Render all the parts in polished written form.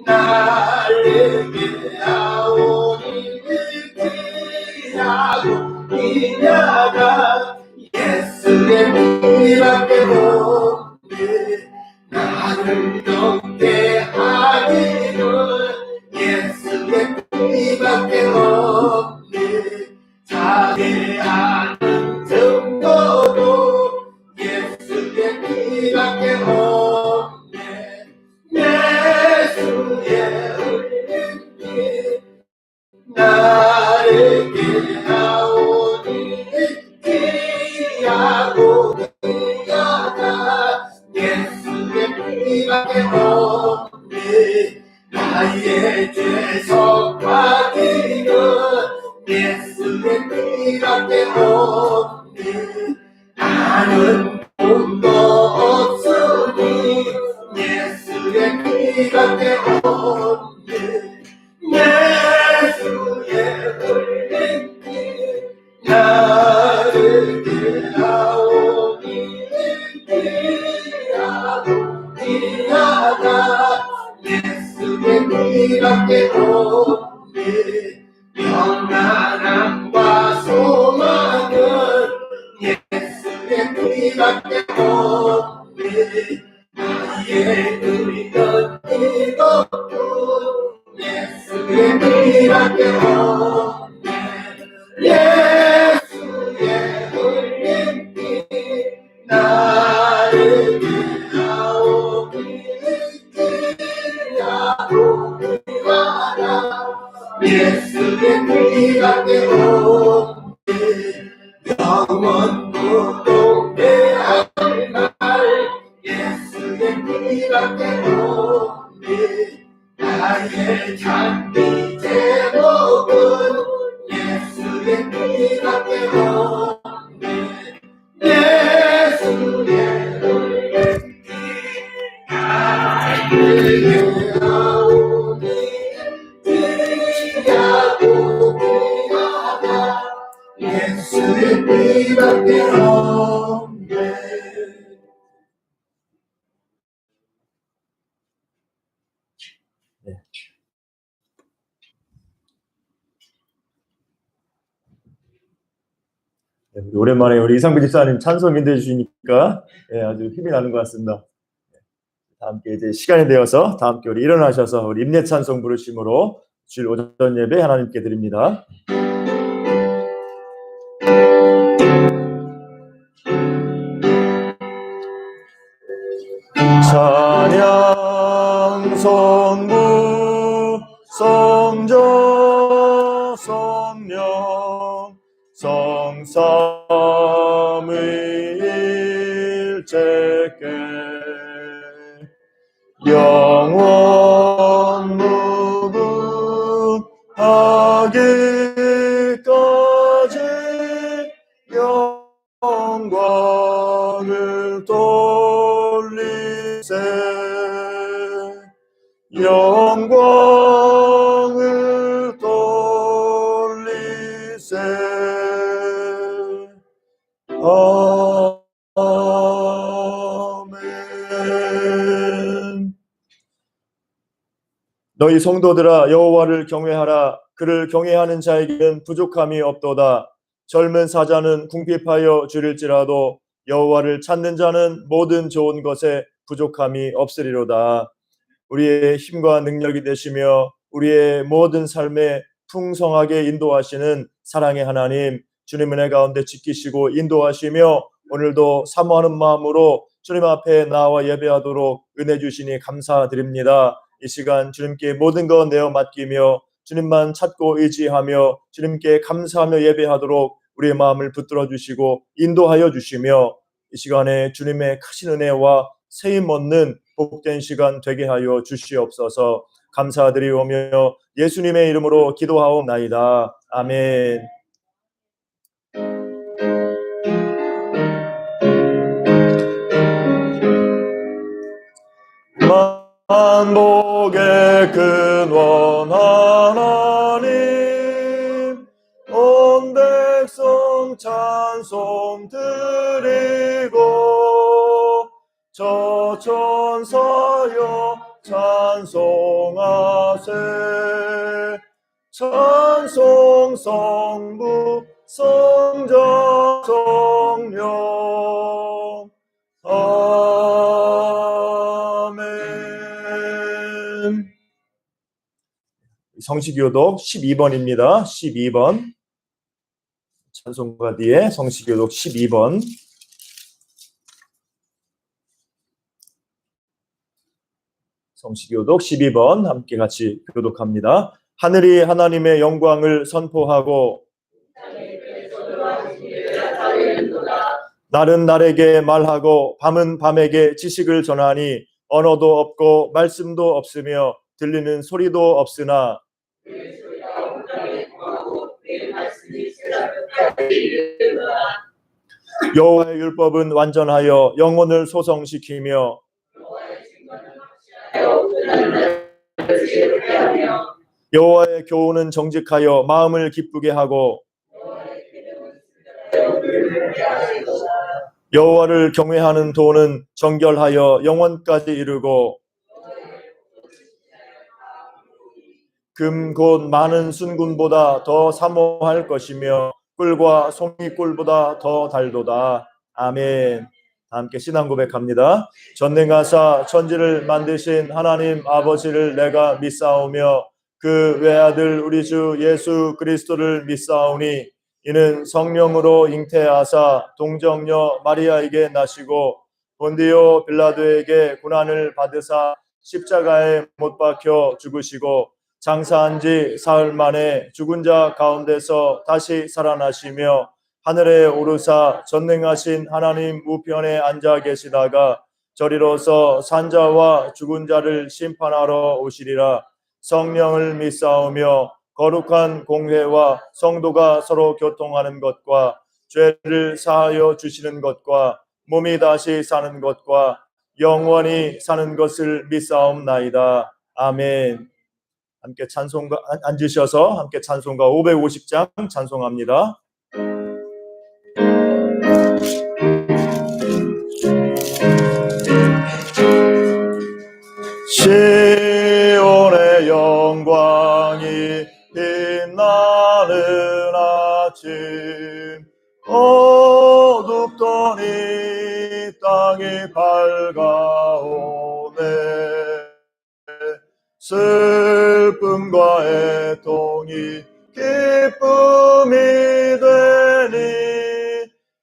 나를 위하오니 귀하고 귀하다 예수의 피밖에 없네. 나를 넘게 하기를 예수의 피밖에 없네. 자세하는 정도로 예수의 피밖에 없네. 예수의 흘린 피 나를 위하오니 귀하고 귀하다 예수의 피밖에 없네. 나의 죄 속하기는 예수의 피밖에 없네. 나는 돈도 없으니 예수의 피밖에 없네. 예수의 흘린 피 나를 위하오니 귀하고 귀하다 예수의 피밖에 없네. 평안함과 소망은 예수의 피밖에 없네. 나의 누리던 이것도 예수의 피밖에 없네. 예수의 흘린 피 나를 위하오니 귀하고 귀하다 예수의 피밖에 없네. 영원토록 동대할 말 예수의 피밖에 없네. 나의 잔디 제목은 예수의 피밖에 없네. 예수의 흘린 피 나를 위하오니 귀하고 귀하다 예수의 피밖에 없네. 오랜만에 우리 이상구 집사님 찬송 인도해 주시니까 아주 힘이 나는 것 같습니다. 다 함께 이제 시간이 되어서 다 함께 우리 일어나셔서 우리 임례 찬송 부르심으로 주일 오전 예배 하나님께 드립니다. 찬양 성부 성자 성령 성삼위일체께 영원 무궁하기까지 영광을 돌리세. 영광을 돌리세. 아멘. 너희 성도들아 여호와를 경외하라. 그를 경외하는 자에게는 부족함이 없도다. 젊은 사자는 궁핍하여 줄일지라도 여호와를 찾는 자는 모든 좋은 것에 부족함이 없으리로다. 우리의 힘과 능력이 되시며 우리의 모든 삶에 풍성하게 인도하시는 사랑의 하나님, 주님 은혜 가운데 지키시고 인도하시며 오늘도 사모하는 마음으로 주님 앞에 나와 예배하도록 은혜 주시니 감사드립니다. 이 시간 주님께 모든 것 내어 맡기며 주님만 찾고 의지하며 주님께 감사하며 예배하도록 우리의 마음을 붙들어 주시고 인도하여 주시며 이 시간에 주님의 크신 은혜와 세임 얻는 복된 시간 되게 하여 주시옵소서. 감사드리오며 예수님의 이름으로 기도하옵나이다. 아멘. 만복의 근원 하나님 온 백성 찬송 드리고 저 천사여 찬송하 하세. 찬송 성부 성자 성령. 아멘. 성시교독 12번입니다. 12번. 찬송가 뒤에 성시교독 12번. 성시교독 12번 함께 같이 교독합니다. 하늘이 하나님의 영광을 선포하고 날은 날에게 말하고 밤은 밤에게 지식을 전하니 언어도 없고 말씀도 없으며 들리는 소리도 없으나 여호와의 율법은 완전하여 영혼을 소성시키며 여호와의 교훈은 정직하여 마음을 기쁘게 하고 여호와를 경외하는 도는 정결하여 영원까지 이르고 금 곧 많은 순금보다 더 사모할 것이며 꿀과 송이꿀보다 더 달도다. 아멘. 함께 신앙 고백합니다. 전능하사 천지를 만드신 하나님 아버지를 내가 믿사오며 그 외아들 우리 주 예수 그리스도를 믿사오니 이는 성령으로 잉태하사 동정녀 마리아에게 나시고 본디오 빌라도에게 고난을 받으사 십자가에 못 박혀 죽으시고 장사한 지 사흘 만에 죽은 자 가운데서 다시 살아나시며 하늘에 오르사 전능하신 하나님 우편에 앉아 계시다가 저리로서 산자와 죽은 자를 심판하러 오시리라. 성령을 믿사오며 거룩한 공회와 성도가 서로 교통하는 것과 죄를 사하여 주시는 것과 몸이 다시 사는 것과 영원히 사는 것을 믿사옵나이다. 아멘. 함께 찬송가 앉으셔서 함께 찬송가 550장 찬송합니다. 시온의 영광이 빛나는 아침 어둡던 이 땅이 밝아오네. 슬픔과 애통이 기쁨이 되니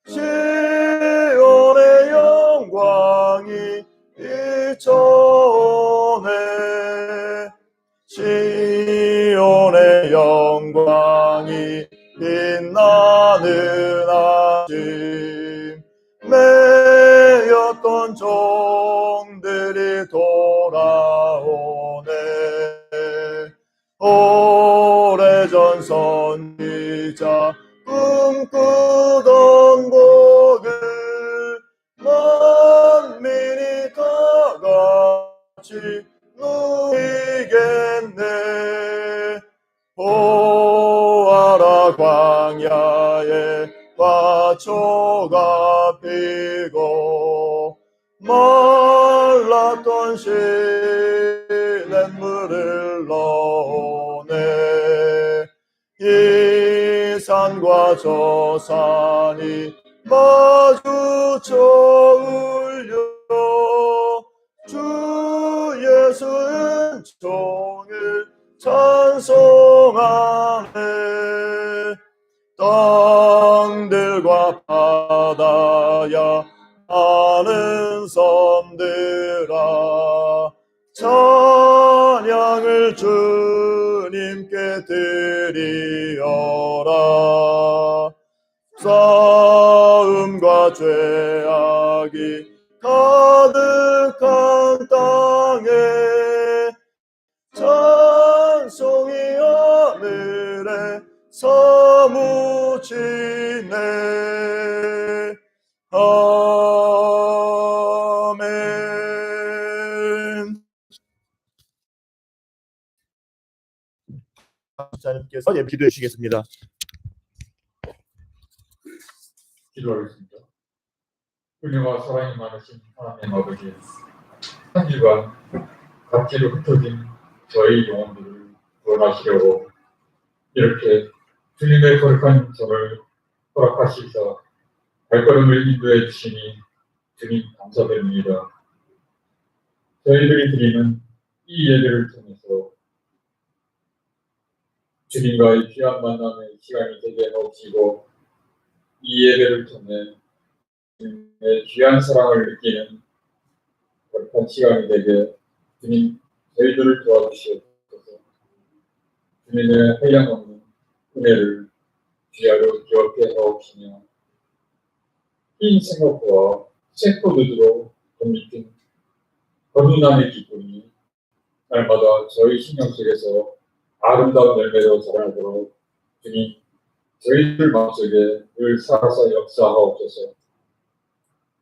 시온의 영광이 비춰오네. 시온의 영광이 빛나는 아침 매였던 종들이 돌아오네. 오래전 선지자 꿈꾸던 복을 만민이 다 같이 누리겠네. 보아라 광야에 화초가 피고 말랐던 시냇물을 넣네. 이 산과 저 산이 마주쳐 울려 주 예수 은총을 찬송하네. 땅들과 바다야 많은 섬들아 찬양을 주님께 드리어라. 싸움과 죄악이 가득한 땅에 찬송이 하늘에 사무치네. 아멘. 목사님께서 예배 기도해 주시겠습니다. 기도하겠습니다. 은혜와 사랑이 많으신 하나님 아버지, 한 주간 각지로 흩어진 저희 영혼들을 구원하시려고 이렇게 주님의 거룩한 점을 허락하시사 발걸음을 인도해 주시니 주님 감사드립니다. 저희들이 드리는 이 예배를 통해서 주님과의 귀한 만남의 시간이 되게 하옵시고 이 예배를 통해 주님의 귀한 사랑을 느끼는 거룩한 시간이 되게 주님 저희들을 도와주시옵소서. 주님의 한량없는 은혜를 귀하여 기억해 하옵시며 흰 생각과 세포들로 덧입힌 거듭남의 기쁨이 날마다 저희 신경 속에서 아름다운 열매로 자라도록 주님 저희들 마음속에 늘 살아서 역사하옵소서.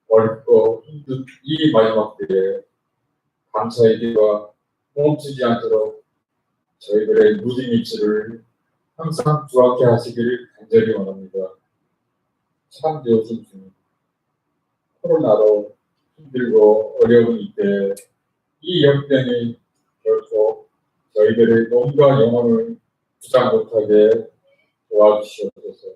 어렵고 힘든 이 마지막 때에 감사의 기도가 멈추지 않도록 저희들의 무진 입술을 항상 주악게 하시기를 간절히 원합니다. 참 좋으신 주님, 코로나로 힘들고 어려운 이때 이 역병이 결코 저희들의 몸과 영혼을 부상 못하게 도와주시옵소서.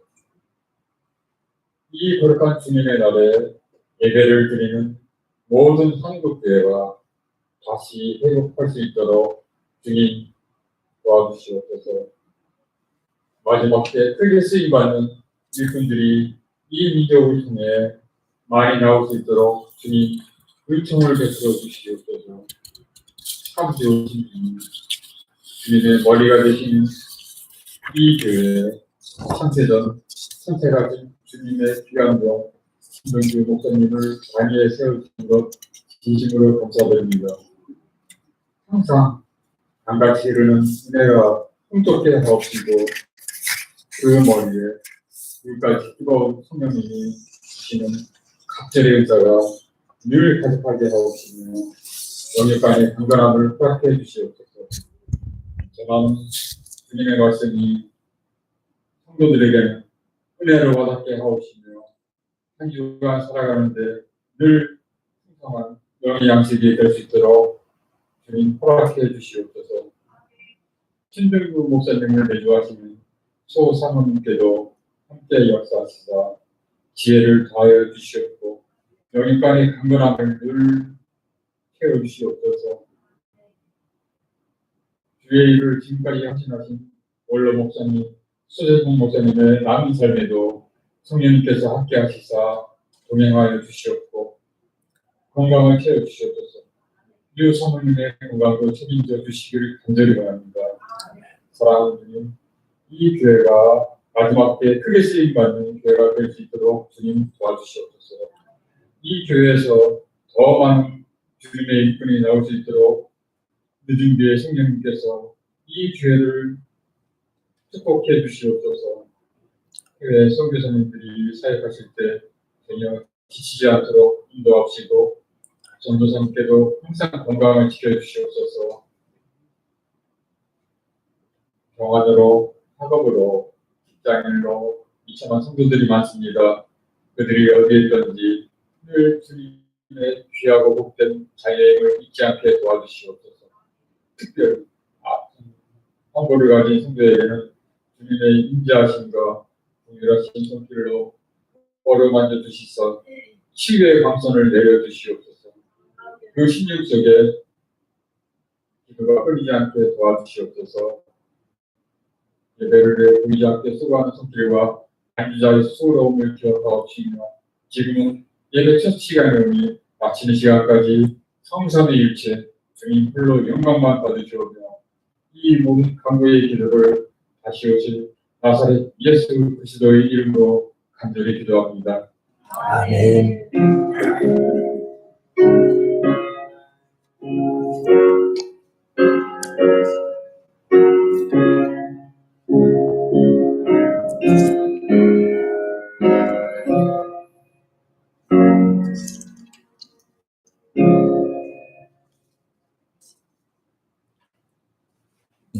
이 거룩한 주님의 날에 예배를 드리는 모든 한국교회가 다시 회복할 수 있도록 주님 도와주시옵소서. 마지막 때 크게 쓰임받는 일꾼들이 이 민족을 통해 많이 나올 수 있도록 주님 의총을 베풀어 주시옵소서. 참 좋으신 주님, 주님의 머리가 되시는 이 교회에 선택하신 주님의 귀한 종 김동규 목사님을 단위에 세우신 것 진심으로 감사드립니다. 항상 강같이 흐르는 은혜가 풍족해 하옵시고 그 머리에 물까지 뜨거운 성령님이 주시는 갑절의 은사가 늘 가득하게 하옵시며 영육간의 강건함을 허락해 주시옵소서. 저는 주님의 말씀이 성도들에게는 은혜를 와닿게 하옵시며 한 주간 살아가는데 늘 풍성한 영의 양식이 될 수 있도록 주님 허락해 주시옵소서. 신들구 목사님을 대주하시는 소 사모님께도 함께 역사하시사 지혜를 다하여 주시옵고 영육간의 강건함을 늘 채워주시옵소서. 주의 일을 지금까지 헌신하신 원로 목사님, 수재동 목사님의 남은 삶에도 성령님께서 함께 하시사 동행하여 주시옵고 건강을 채워주시옵소서. 유 사모님의 건강도 책임져 주시기를 간절히 바랍니다. 사랑하는 주님, 이 교회가 마지막 때 크게 쓰임받는 교회가 될 수 있도록 주님 도와주시옵소서. 이 교회에서 더 많은 주님의 일꾼이 나올 수 있도록 늦은 뒤에 성령님께서 이 교회를 축복해 주시옵소서. 교회 선교사님들이 사역하실 때 전혀 지치지 않도록 인도하시고 전도사님께도 항상 건강을 지켜주시옵소서. 병원으로, 학업으로, 직장인으로 이참한 성도들이 많습니다. 그들이 어디에 있든지 늘 주님의 귀하고 복된 자유를 잊지 않게 도와주시옵소서. 특별히 헌고를 가진 성도에게는 주님의 인자하심과 동일하신 손길로 어루만져 주시사 치유의 광선을 내려주시옵소서. 그 신육 속에 기도가 끊이지 않게 도와주시옵소서. 예배를 보이지 않게 수고하는 손길과 안주자의 수고로움을 기억하옵시며 지금은 예배 첫 시간이오니 마치는 시간까지 성삼의 일체 주님 홀로 영광만 받으시오며 이 모든 간구의 기도를 다시 오실 나사렛 예수 그리스도의 이름으로 간절히 기도합니다. 아멘.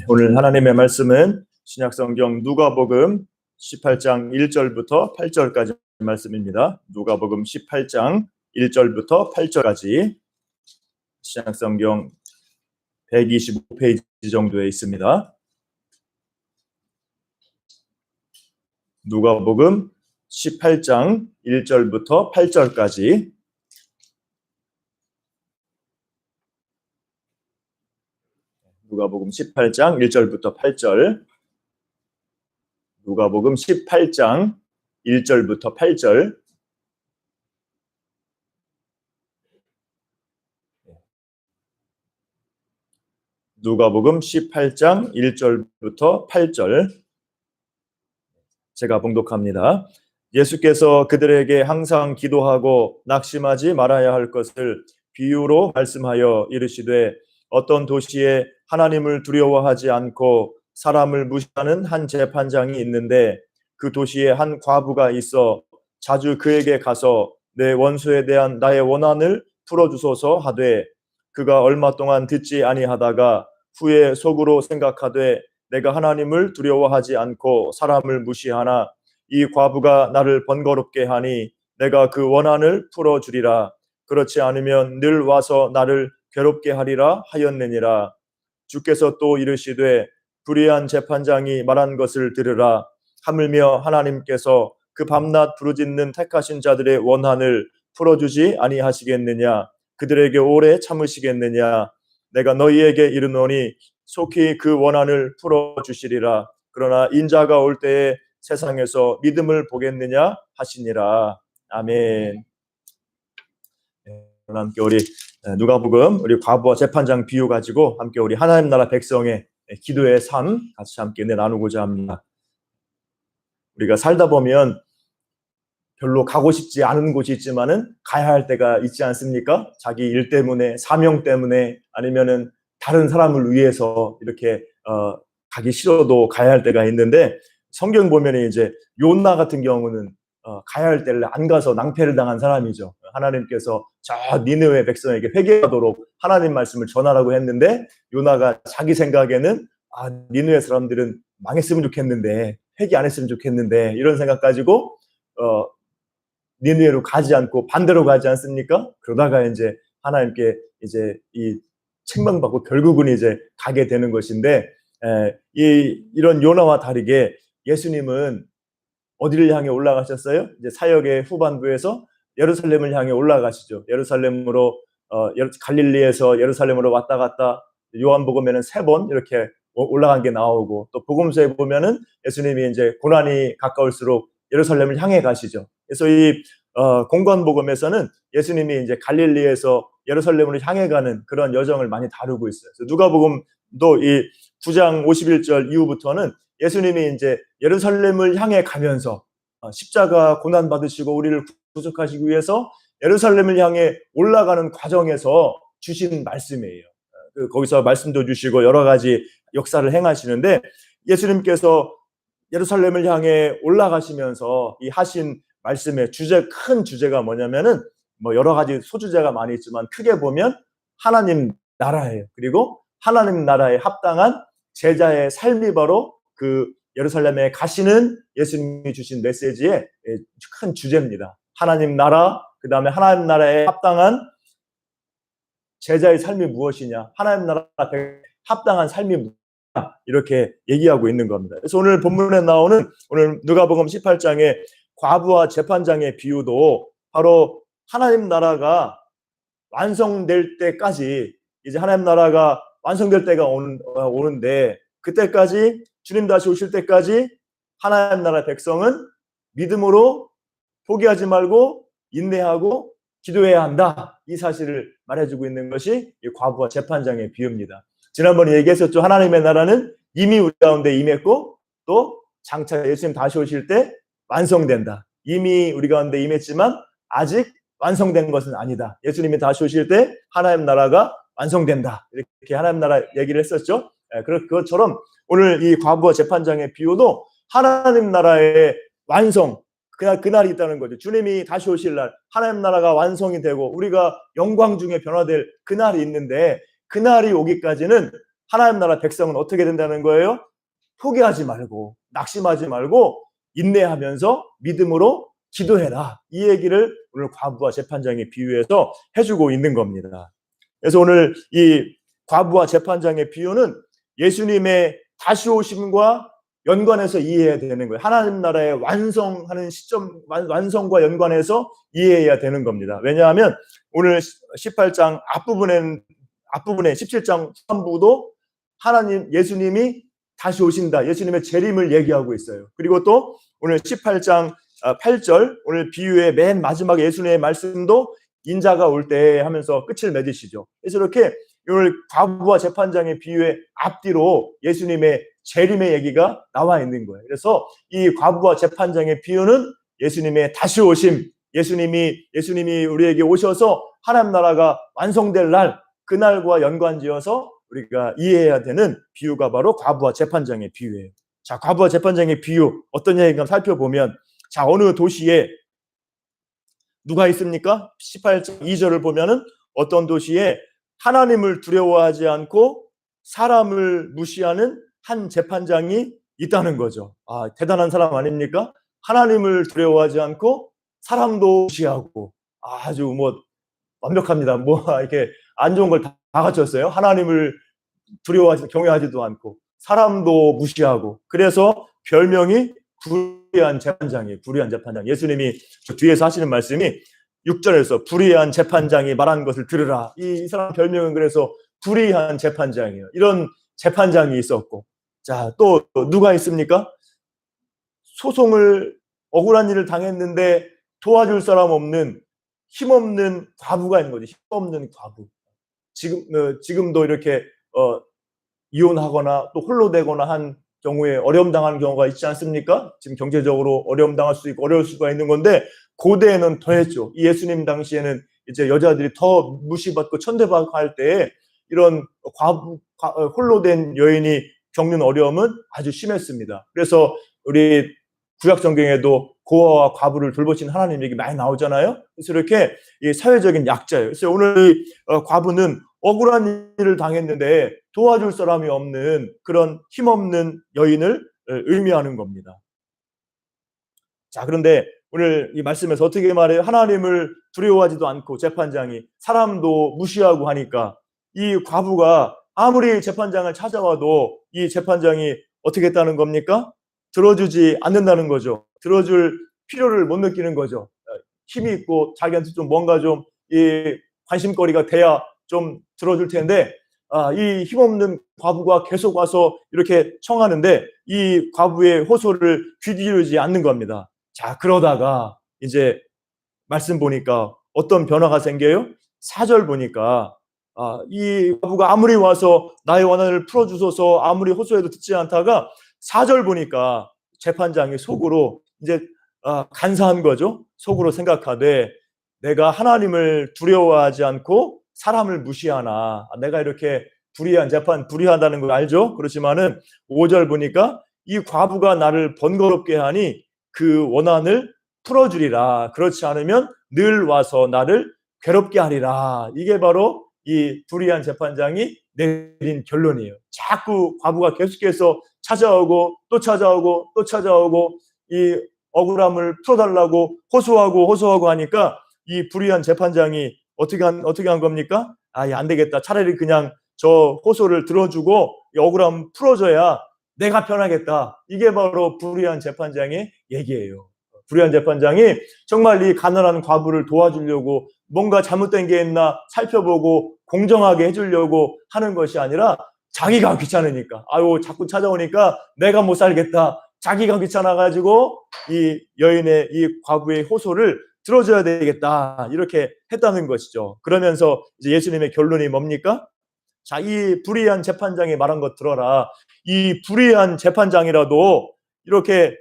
오늘 하나님의 말씀은 신약성경 누가복음 18장 1절부터 8절까지 말씀입니다. 누가복음 18장 1절부터 8절까지 신약성경 125페이지 정도에 있습니다. 누가복음 18장 1절부터 8절까지. 누가복음 18장 1절부터 8절. 누가복음 18장 1절부터 8절. 누가복음 18장 1절부터 8절. 제가 봉독합니다. 예수께서 그들에게 항상 기도하고 낙심하지 말아야 할 것을 비유로 말씀하여 이르시되, 어떤 도시에 하나님을 두려워하지 않고 사람을 무시하는 한 재판장이 있는데, 그 도시에 한 과부가 있어 자주 그에게 가서 내 원수에 대한 나의 원한을 풀어주소서 하되, 그가 얼마 동안 듣지 아니하다가 후에 속으로 생각하되, 내가 하나님을 두려워하지 않고 사람을 무시하나 이 과부가 나를 번거롭게 하니 내가 그 원한을 풀어주리라. 그렇지 않으면 늘 와서 나를 괴롭게 하리라 하였느니라. 주께서 또 이르시되, 불의한 재판장이 말한 것을 들으라. 하물며 하나님께서 그 밤낮 부르짖는 택하신 자들의 원한을 풀어주지 아니하시겠느냐? 그들에게 오래 참으시겠느냐? 내가 너희에게 이르노니 속히 그 원한을 풀어주시리라. 그러나 인자가 올 때에 세상에서 믿음을 보겠느냐 하시니라. 아멘. 함께 우리 누가복음 우리 과부와 재판장 비유 가지고 함께 우리 하나님 나라 백성의 기도의 삶 같이 함께 나누고자 합니다. 우리가 살다 보면 별로 가고 싶지 않은 곳이 있지만은 가야 할 때가 있지 않습니까? 자기 일 때문에, 사명 때문에, 아니면은 다른 사람을 위해서 이렇게 가기 싫어도 가야 할 때가 있는데, 성경 보면 이제 요나 같은 경우는 가야 할 때를 안 가서 낭패를 당한 사람이죠. 하나님께서 저 니느웨 백성에게 회개하도록 하나님 말씀을 전하라고 했는데, 요나가 자기 생각에는 니느웨 사람들은 망했으면 좋겠는데, 회개 안 했으면 좋겠는데, 이런 생각 가지고 니느웨로 가지 않고 반대로 가지 않습니까? 그러다가 이제 하나님께 이제 이 책망받고 결국은 이제 가게 되는 것인데, 이런 요나와 다르게 예수님은 어디를 향해 올라가셨어요? 이제 사역의 후반부에서 예루살렘을 향해 올라가시죠. 예루살렘으로 갈릴리에서 예루살렘으로 왔다 갔다 요한복음에는 3번 이렇게 올라간 게 나오고, 또 복음서에 보면은 예수님이 이제 고난이 가까울수록 예루살렘을 향해 가시죠. 그래서 이 공관복음에서는 예수님이 이제 갈릴리에서 예루살렘으로 향해 가는 그런 여정을 많이 다루고 있어요. 그래서 누가복음도 이 9장 51절 이후부터는 예수님이 이제 예루살렘을 향해 가면서 십자가 고난 받으시고 우리를 구속하시기 위해서 예루살렘을 향해 올라가는 과정에서 주신 말씀이에요. 거기서 말씀도 주시고 여러 가지 역사를 행하시는데, 예수님께서 예루살렘을 향해 올라가시면서 이 하신 말씀의 큰 주제가 뭐냐면은, 뭐 여러 가지 소주제가 많이 있지만 크게 보면 하나님 나라예요. 그리고 하나님 나라에 합당한 제자의 삶이 바로 그 예루살렘에 가시는 예수님이 주신 메시지의 큰 주제입니다. 하나님 나라, 그 다음에 하나님 나라에 합당한 제자의 삶이 무엇이냐, 하나님 나라에 합당한 삶이 무엇이냐, 이렇게 얘기하고 있는 겁니다. 그래서 오늘 본문에 나오는 오늘 누가복음 18장의 과부와 재판장의 비유도 바로 하나님 나라가 완성될 때까지, 이제 하나님 나라가 완성될 때가 오는데, 그때까지 주님 다시 오실 때까지 하나님 나라 백성은 믿음으로 포기하지 말고 인내하고 기도해야 한다. 이 사실을 말해주고 있는 것이 이 과부와 재판장의 비유입니다. 지난번에 얘기했었죠. 하나님의 나라는 이미 우리 가운데 임했고, 또 장차 예수님 다시 오실 때 완성된다. 이미 우리 가운데 임했지만 아직 완성된 것은 아니다. 예수님이 다시 오실 때 하나님 나라가 완성된다. 이렇게 하나님 나라 얘기를 했었죠. 그것처럼 오늘 이 과부와 재판장의 비유도 하나님 나라의 완성, 그날이 있다는 거죠. 주님이 다시 오실 날 하나님 나라가 완성이 되고 우리가 영광 중에 변화될 그날이 있는데, 그날이 오기까지는 하나님 나라 백성은 어떻게 된다는 거예요? 포기하지 말고 낙심하지 말고 인내하면서 믿음으로 기도해라. 이 얘기를 오늘 과부와 재판장의 비유에서 해주고 있는 겁니다. 그래서 오늘 이 과부와 재판장의 비유는 예수님의 다시 오심과 연관해서 이해해야 되는 거예요. 하나님 나라의 완성하는 시점, 완성과 연관해서 이해해야 되는 겁니다. 왜냐하면 오늘 18장 앞부분에 17장 후반부도 예수님이 다시 오신다. 예수님의 재림을 얘기하고 있어요. 그리고 또 오늘 18장 8절, 오늘 비유의 맨 마지막에 예수님의 말씀도 인자가 올 때 하면서 끝을 맺으시죠. 그래서 이렇게 오늘 과부와 재판장의 비유의 앞뒤로 예수님의 재림의 얘기가 나와 있는 거예요. 그래서 이 과부와 재판장의 비유는 예수님의 다시 오심, 예수님이 우리에게 오셔서 하나님 나라가 완성될 날, 그날과 연관지어서 우리가 이해해야 되는 비유가 바로 과부와 재판장의 비유예요. 자, 과부와 재판장의 비유 어떤 얘기인가 살펴보면, 자, 어느 도시에 누가 있습니까? 18장 2절을 보면은 어떤 도시에 하나님을 두려워하지 않고 사람을 무시하는 한 재판장이 있다는 거죠. 아, 대단한 사람 아닙니까? 하나님을 두려워하지 않고 사람도 무시하고, 아주 뭐 완벽합니다. 뭐 이렇게 안 좋은 걸 다 갖췄어요. 하나님을 두려워하지, 경외하지도 않고 사람도 무시하고, 그래서 별명이 불의한 재판장이에요. 불의한 재판장. 예수님이 저 뒤에서 하시는 말씀이 6절에서 불의한 재판장이 말한 것을 들으라. 이 사람 별명은 그래서 불의한 재판장이에요. 이런 재판장이 있었고, 자, 또 누가 있습니까? 소송을, 억울한 일을 당했는데 도와줄 사람 없는, 힘없는 과부가 있는 거지. 힘없는 과부. 지금도 이렇게 이혼하거나 또 홀로 되거나 한 경우에 어려움 당하는 경우가 있지 않습니까? 지금 경제적으로 어려움 당할 수도 있고 어려울 수가 있는 건데, 고대에는 더했죠. 이 예수님 당시에는 이제 여자들이 더 무시받고 천대받고 할 때에 이런 홀로 된 여인이 겪는 어려움은 아주 심했습니다. 그래서 우리 구약 성경에도 고아와 과부를 돌보신 하나님 얘기 많이 나오잖아요. 그래서 이렇게 사회적인 약자예요. 그래서 오늘 이 과부는 억울한 일을 당했는데 도와줄 사람이 없는 그런 힘없는 여인을 의미하는 겁니다. 자, 그런데 오늘 이 말씀에서 어떻게 말해요? 하나님을 두려워하지도 않고 재판장이 사람도 무시하고 하니까 이 과부가 아무리 재판장을 찾아와도 이 재판장이 어떻게 했다는 겁니까? 들어주지 않는다는 거죠. 들어줄 필요를 못 느끼는 거죠. 힘이 있고 자기한테 좀 뭔가 좀 이 관심거리가 돼야 좀 들어줄 텐데, 이 힘없는 과부가 계속 와서 이렇게 청하는데 이 과부의 호소를 귀 기울이지 않는 겁니다. 자, 그러다가 이제 말씀 보니까 어떤 변화가 생겨요? 4절 보니까 이 과부가 아무리 와서 나의 원한을 풀어주소서 아무리 호소해도 듣지 않다가 4절 보니까 재판장이 속으로 이제 간사한 거죠. 속으로 생각하되 내가 하나님을 두려워하지 않고 사람을 무시하나. 내가 이렇게 불의한다는 걸 알죠. 그렇지만은 5절 보니까 이 과부가 나를 번거롭게 하니 그 원한을 풀어주리라. 그렇지 않으면 늘 와서 나를 괴롭게 하리라. 이게 바로 이 불의한 재판장이 내린 결론이에요. 자꾸 과부가 계속해서 찾아오고 또 찾아오고 또 찾아오고 이 억울함을 풀어달라고 호소하고 하니까 이 불의한 재판장이 어떻게 한 겁니까? 안 되겠다. 차라리 그냥 저 호소를 들어주고 이 억울함 풀어줘야 내가 편하겠다. 이게 바로 불의한 재판장의 얘기예요. 불의한 재판장이 정말 이 가난한 과부를 도와주려고 뭔가 잘못된 게 있나 살펴보고 공정하게 해주려고 하는 것이 아니라 자기가 귀찮으니까, 자꾸 찾아오니까 내가 못 살겠다. 자기가 귀찮아가지고 이 여인의, 이 과부의 호소를 들어줘야 되겠다. 이렇게 했다는 것이죠. 그러면서 이제 예수님의 결론이 뭡니까? 자, 이 불의한 재판장이 말한 것 들어라. 이 불의한 재판장이라도 이렇게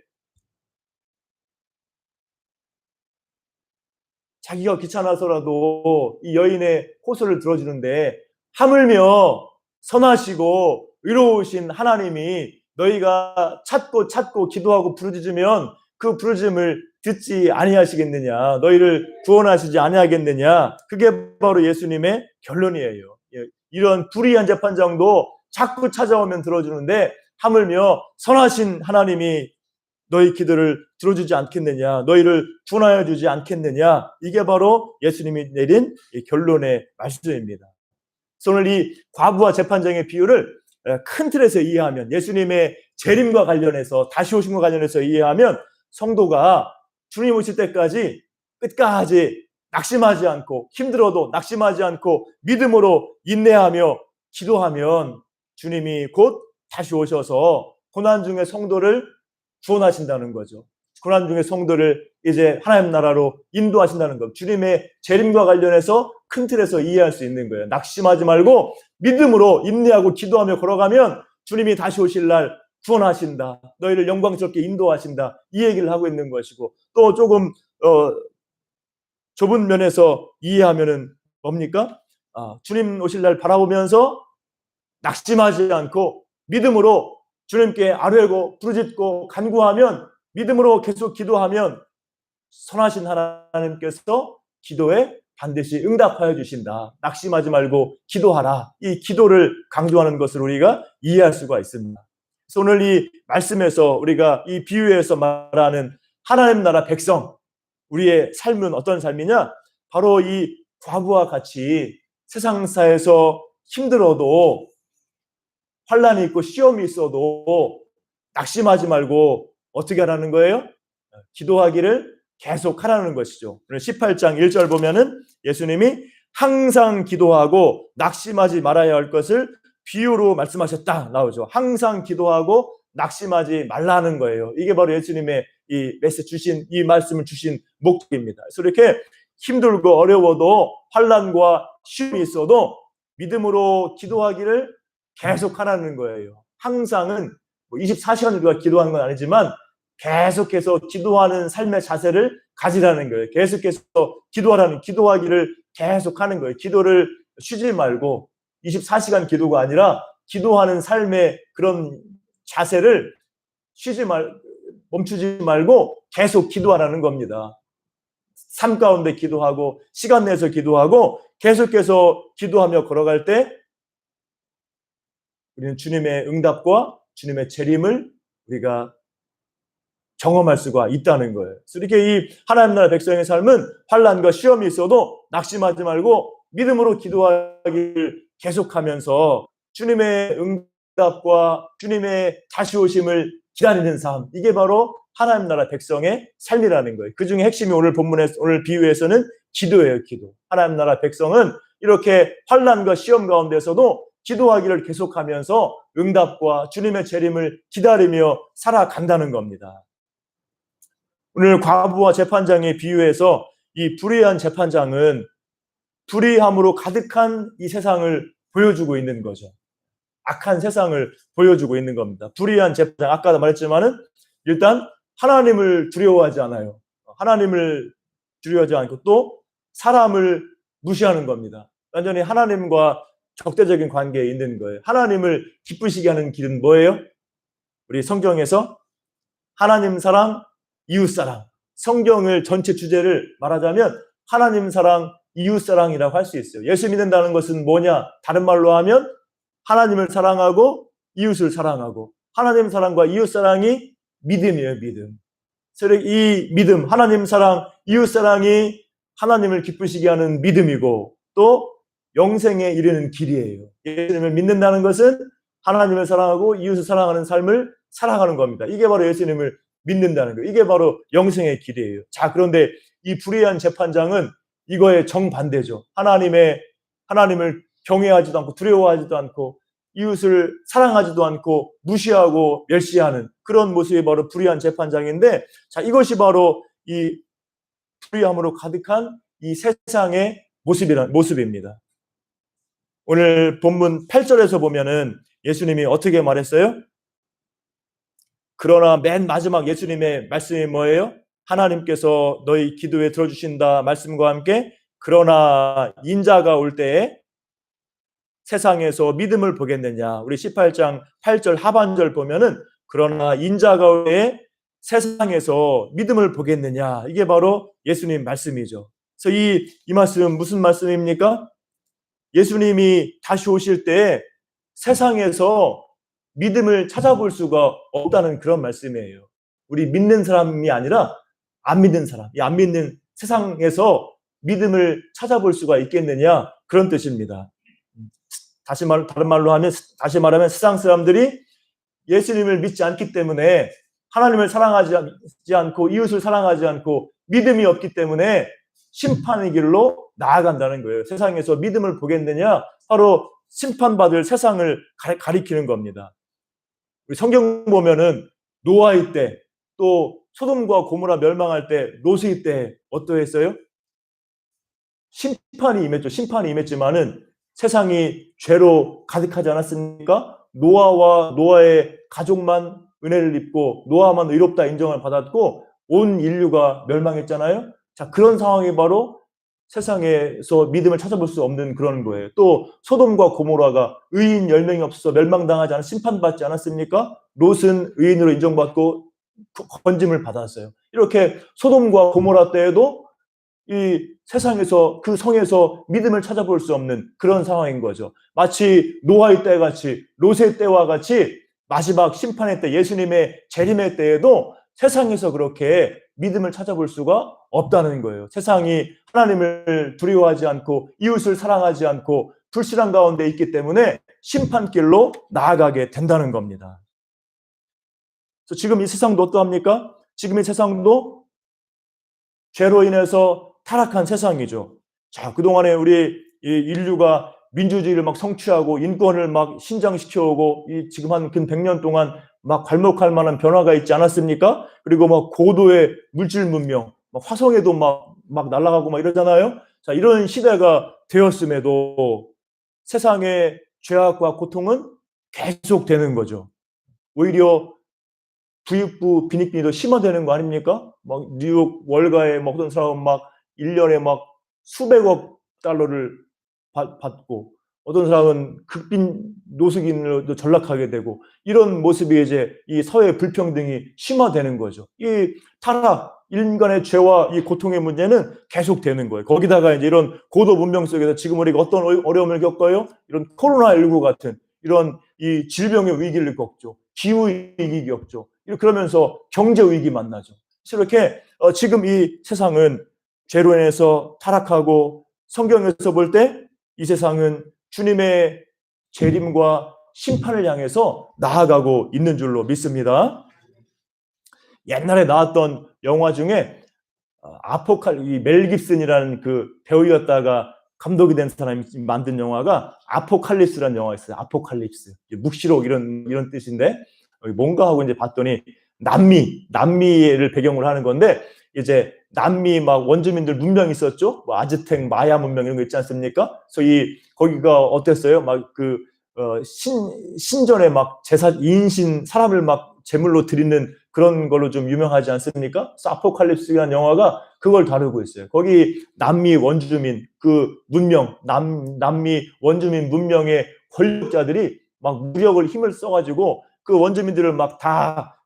자기가 귀찮아서라도 이 여인의 호소를 들어주는데, 하물며 선하시고 의로우신 하나님이 너희가 찾고 기도하고 부르짖으면 그 부르짖음을 듣지 아니하시겠느냐, 너희를 구원하시지 아니하겠느냐. 그게 바로 예수님의 결론이에요. 이런 불의한 재판장도 자꾸 찾아오면 들어주는데 하물며 선하신 하나님이 너희 기도를 들어주지 않겠느냐, 너희를 구원하여 주지 않겠느냐. 이게 바로 예수님이 내린 결론의 말씀입니다. 오늘 이 과부와 재판장의 비유를 큰 틀에서 이해하면, 예수님의 재림과 관련해서, 다시 오심과 관련해서 이해하면 성도가 주님 오실 때까지 끝까지 낙심하지 않고, 힘들어도 낙심하지 않고 믿음으로 인내하며 기도하면 주님이 곧 다시 오셔서 고난 중에 성도를 구원하신다는 거죠. 고난 중에 성도를 이제 하나님 나라로 인도하신다는 것. 주님의 재림과 관련해서 큰 틀에서 이해할 수 있는 거예요. 낙심하지 말고 믿음으로 인내하고 기도하며 걸어가면 주님이 다시 오실 날 구원하신다. 너희를 영광스럽게 인도하신다. 이 얘기를 하고 있는 것이고, 또 조금 좁은 면에서 이해하면은 뭡니까? 주님 오실 날 바라보면서 낙심하지 않고 믿음으로 주님께 아뢰고 부르짖고 간구하면, 믿음으로 계속 기도하면 선하신 하나님께서 기도에 반드시 응답하여 주신다. 낙심하지 말고 기도하라. 이 기도를 강조하는 것을 우리가 이해할 수가 있습니다. 그래서 오늘 이 말씀에서 우리가 이 비유에서 말하는 하나님 나라 백성, 우리의 삶은 어떤 삶이냐? 바로 이 과부와 같이 세상사에서 힘들어도, 환난이 있고 시험이 있어도 낙심하지 말고 어떻게 하라는 거예요? 기도하기를 계속 하라는 것이죠. 18장 1절 보면은 예수님이 항상 기도하고 낙심하지 말아야 할 것을 비유로 말씀하셨다 나오죠. 항상 기도하고 낙심하지 말라는 거예요. 이게 바로 예수님의 이 메시지 주신, 이 말씀을 주신 목적입니다. 그래서 이렇게 힘들고 어려워도, 환난과 시험이 있어도 믿음으로 기도하기를 계속 하라는 거예요. 항상은 24시간 우리가 기도하는 건 아니지만 계속해서 기도하는 삶의 자세를 가지라는 거예요. 계속해서 기도하기를 계속 하는 거예요. 기도를 쉬지 말고, 24시간 기도가 아니라 기도하는 삶의 그런 자세를 멈추지 말고 계속 기도하라는 겁니다. 삶 가운데 기도하고, 시간 내서 기도하고, 계속해서 기도하며 걸어갈 때 우리는 주님의 응답과 주님의 재림을 우리가 경험할 수가 있다는 거예요. 그래서 이렇게 이 하나님 나라 백성의 삶은 환난과 시험이 있어도 낙심하지 말고 믿음으로 기도하기를 계속하면서 주님의 응답과 주님의 다시 오심을 기다리는 삶, 이게 바로 하나님 나라 백성의 삶이라는 거예요. 그 중에 핵심이 오늘 본문에서, 오늘 비유에서는 기도예요. 기도. 하나님 나라 백성은 이렇게 환난과 시험 가운데서도 기도하기를 계속하면서 응답과 주님의 재림을 기다리며 살아간다는 겁니다. 오늘 과부와 재판장의 비유에서 이 불의한 재판장은 불의함으로 가득한 이 세상을 보여주고 있는 거죠. 악한 세상을 보여주고 있는 겁니다. 불의한 재판장, 아까도 말했지만은 일단 하나님을 두려워하지 않아요. 하나님을 두려워하지 않고 또 사람을 무시하는 겁니다. 완전히 하나님과 적대적인 관계에 있는 거예요. 하나님을 기쁘시게 하는 길은 뭐예요? 우리 성경에서 하나님 사랑, 이웃 사랑. 성경을 전체 주제를 말하자면 하나님 사랑, 이웃 사랑이라고 할 수 있어요. 예수 믿는다는 것은 뭐냐? 다른 말로 하면 하나님을 사랑하고 이웃을 사랑하고, 하나님 사랑과 이웃 사랑이 믿음이에요. 믿음. 그래서 이 믿음, 하나님 사랑, 이웃 사랑이 하나님을 기쁘시게 하는 믿음이고, 또 영생에 이르는 길이에요. 예수님을 믿는다는 것은 하나님을 사랑하고 이웃을 사랑하는 삶을 살아가는 겁니다. 이게 바로 예수님을 믿는다는 거예요. 이게 바로 영생의 길이에요. 자, 그런데 이 불의한 재판장은 이거의 정반대죠. 하나님을 경외하지도 않고 두려워하지도 않고 이웃을 사랑하지도 않고 무시하고 멸시하는 그런 모습이 바로 불의한 재판장인데, 자, 이것이 바로 이 불의함으로 가득한 이 세상의 모습입니다. 오늘 본문 8절에서 보면은 예수님이 어떻게 말했어요? 그러나 맨 마지막 예수님의 말씀이 뭐예요? 하나님께서 너희 기도에 들어주신다 말씀과 함께, 그러나 인자가 올 때에 세상에서 믿음을 보겠느냐. 우리 18장 8절 하반절 보면은 그러나 인자가 올 때에 세상에서 믿음을 보겠느냐. 이게 바로 예수님 말씀이죠. 그래서 이 말씀은 무슨 말씀입니까? 예수님이 다시 오실 때 세상에서 믿음을 찾아볼 수가 없다는 그런 말씀이에요. 우리 믿는 사람이 아니라 안 믿는 사람, 이 안 믿는 세상에서 믿음을 찾아볼 수가 있겠느냐, 그런 뜻입니다. 다른 말로 하면, 다시 말하면 세상 사람들이 예수님을 믿지 않기 때문에, 하나님을 사랑하지 않고 이웃을 사랑하지 않고 믿음이 없기 때문에 심판의 길로 나아간다는 거예요. 세상에서 믿음을 보겠느냐? 바로 심판받을 세상을 가리키는 겁니다. 우리 성경 보면은 노아의 때, 또 소돔과 고모라 멸망할 때, 롯의 때 어떠했어요? 심판이 임했죠. 심판이 임했지만은 세상이 죄로 가득하지 않았습니까? 노아와 노아의 가족만 은혜를 입고 노아만 의롭다 인정을 받았고 온 인류가 멸망했잖아요. 자, 그런 상황이 바로 세상에서 믿음을 찾아볼 수 없는 그런 거예요. 또 소돔과 고모라가 의인 10명이 없어서 멸망당하지 않아 심판받지 않았습니까? 롯은 의인으로 인정받고 건짐을 받았어요. 이렇게 소돔과 고모라 때에도 이 세상에서, 그 성에서 믿음을 찾아볼 수 없는 그런 상황인 거죠. 마치 노아의 때 같이, 롯의 때와 같이 마지막 심판의 때, 예수님의 재림의 때에도 세상에서 그렇게 믿음을 찾아볼 수가 없다는 거예요. 세상이 하나님을 두려워하지 않고 이웃을 사랑하지 않고 불신앙 가운데 있기 때문에 심판길로 나아가게 된다는 겁니다. 그래서 지금 이 세상도 어떠합니까? 지금 이 세상도 죄로 인해서 타락한 세상이죠. 자, 그동안에 우리 인류가 민주주의를 막 성취하고 인권을 막 신장시켜오고 지금 한 근 100년 동안 막 괄목할 만한 변화가 있지 않았습니까? 그리고 막 고도의 물질 문명, 막 화성에도 막 날아가고 막 이러잖아요. 자, 이런 시대가 되었음에도 세상의 죄악과 고통은 계속되는 거죠. 오히려 부익부 빈익빈이 더 심화되는 거 아닙니까? 막 뉴욕 월가에 막 어떤 사람은 막 1년에 막 수백억 달러를 받고 어떤 사람은 극빈 노숙인으로 전락하게 되고 이런 모습이 이제 이 사회 불평등이 심화되는 거죠. 이 타락, 인간의 죄와 이 고통의 문제는 계속되는 거예요. 거기다가 이제 이런 고도 문명 속에서 지금 우리가 어떤 어려움을 겪어요? 이런 코로나19 같은 이런 이 질병의 위기를 겪죠. 기후 위기 겪죠. 그러면서 경제 위기 만나죠. 이렇게 지금 이 세상은 죄로 인해서 타락하고 성경에서 볼 때 이 세상은 주님의 재림과 심판을 향해서 나아가고 있는 줄로 믿습니다. 옛날에 나왔던 영화 중에 멜 깁슨이라는 그 배우였다가 감독이 된 사람이 만든 영화가 아포칼립스라는 영화가 있어요. 아포칼립스. 묵시록 이런 뜻인데 뭔가 하고 이제 봤더니 남미를 배경으로 하는 건데 이제 남미 막 원주민들 문명이 있었죠. 뭐 아즈텍, 마야 문명 이런 거 있지 않습니까? 그래서 거기가 어땠어요? 막 신전에 막 제사 인신 사람을 막 제물로 드리는 그런 걸로 좀 유명하지 않습니까? 아포칼립스라는 영화가 그걸 다루고 있어요. 거기 남미 원주민 그 문명, 남미 원주민 문명의 권력자들이 막 무력을 힘을 써가지고 그 원주민들을 막 다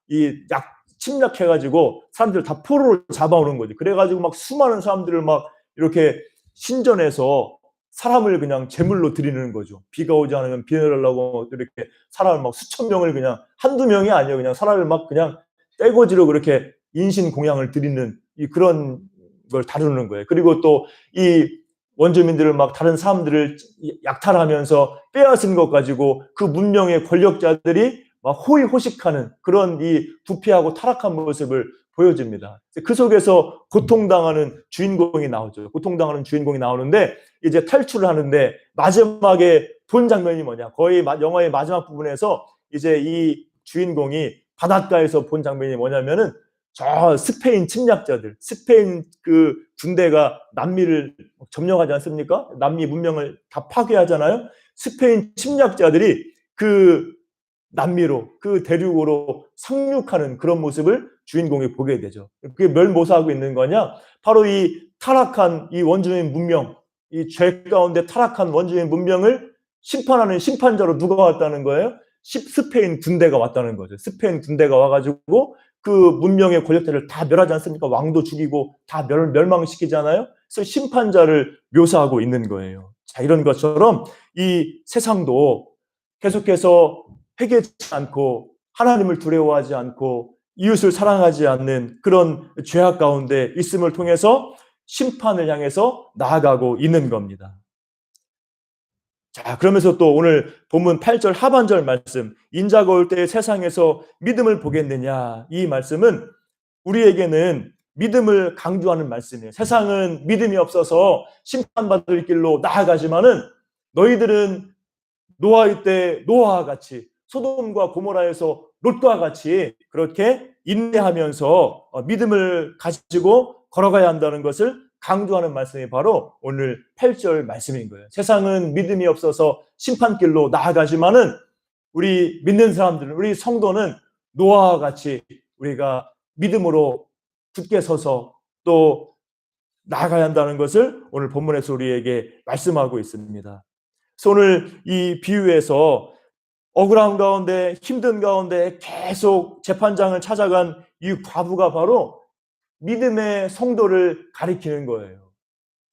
침략해가지고 사람들 다 포로로 잡아오는 거지. 그래가지고 막 수많은 사람들을 막 이렇게 신전에서 사람을 그냥 제물로 드리는 거죠. 비가 오지 않으면 비 내리려고 이렇게 사람을 막 수천 명을 그냥 한두 명이 아니에요. 그냥 사람을 막 그냥 떼거지로 그렇게 인신 공양을 드리는 그런 걸 다루는 거예요. 그리고 또 이 원주민들을 막 다른 사람들을 약탈하면서 빼앗은 것 가지고 그 문명의 권력자들이 막 호의호식하는 그런 이 부패하고 타락한 모습을 보여줍니다. 그 속에서 고통당하는 주인공이 나오죠. 고통당하는 주인공이 나오는데 이제 탈출을 하는데 마지막에 본 장면이 뭐냐? 거의 영화의 마지막 부분에서 이제 이 주인공이 바닷가에서 본 장면이 뭐냐면은 저 스페인 침략자들, 스페인 그 군대가 남미를 점령하지 않습니까? 남미 문명을 다 파괴하잖아요. 스페인 침략자들이 그 남미로 그 대륙으로 상륙하는 그런 모습을 주인공이 보게 되죠. 그게 뭘 모사하고 있는 거냐? 바로 이 타락한 이 원주민 문명, 이 죄 가운데 타락한 원주민 문명을 심판하는 심판자로 누가 왔다는 거예요? 스페인 군대가 왔다는 거죠. 스페인 군대가 와가지고 그 문명의 권력자를 다 멸하지 않습니까? 왕도 죽이고 다 멸망시키잖아요. 그래서 심판자를 묘사하고 있는 거예요. 자, 이런 것처럼 이 세상도 계속해서 회개하지 않고 하나님을 두려워하지 않고 이웃을 사랑하지 않는 그런 죄악 가운데 있음을 통해서 심판을 향해서 나아가고 있는 겁니다. 자, 그러면서 또 오늘 본문 8절 하반절 말씀, 인자가 올 때 세상에서 믿음을 보겠느냐, 이 말씀은 우리에게는 믿음을 강조하는 말씀이에요. 세상은 믿음이 없어서 심판받을 길로 나아가지만은 너희들은 노아의 때 노아와 같이, 소돔과 고모라에서 롯과 같이 그렇게 인내하면서 믿음을 가지고 걸어가야 한다는 것을 강조하는 말씀이 바로 오늘 8절 말씀인 거예요. 세상은 믿음이 없어서 심판길로 나아가지만은 우리 믿는 사람들은, 우리 성도는 노아와 같이 우리가 믿음으로 굳게 서서 또 나아가야 한다는 것을 오늘 본문에서 우리에게 말씀하고 있습니다. 그래서 오늘 이 비유에서 억울함 가운데, 힘든 가운데 계속 재판장을 찾아간 이 과부가 바로 믿음의 성도를 가리키는 거예요.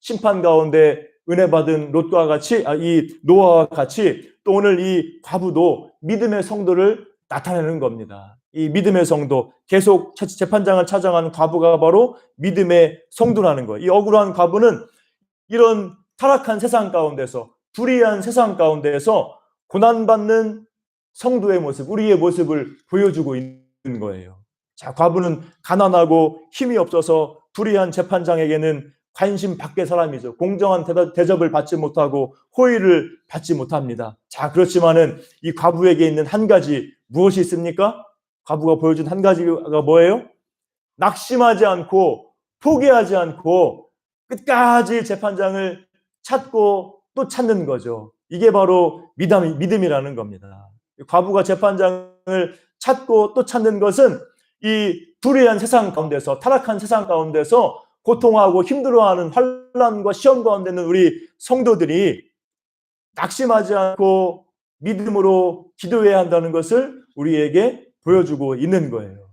심판 가운데 은혜 받은 롯과 같이, 이 노아와 같이 또 오늘 이 과부도 믿음의 성도를 나타내는 겁니다. 이 믿음의 성도, 계속 재판장을 찾아가는 과부가 바로 믿음의 성도라는 거예요. 이 억울한 과부는 이런 타락한 세상 가운데서, 불의한 세상 가운데에서 고난받는 성도의 모습, 우리의 모습을 보여주고 있는 거예요. 자, 과부는 가난하고 힘이 없어서 불의한 재판장에게는 관심 밖의 사람이죠. 공정한 대접을 받지 못하고 호의를 받지 못합니다. 자, 그렇지만은 이 과부에게 있는 한 가지 무엇이 있습니까? 과부가 보여준 한 가지가 뭐예요? 낙심하지 않고 포기하지 않고 끝까지 재판장을 찾고 또 찾는 거죠. 이게 바로 믿음이라는 겁니다. 과부가 재판장을 찾고 또 찾는 것은 이 불의한 세상 가운데서, 타락한 세상 가운데서 고통하고 힘들어하는 환난과 시험 가운데 있는 우리 성도들이 낙심하지 않고 믿음으로 기도해야 한다는 것을 우리에게 보여주고 있는 거예요.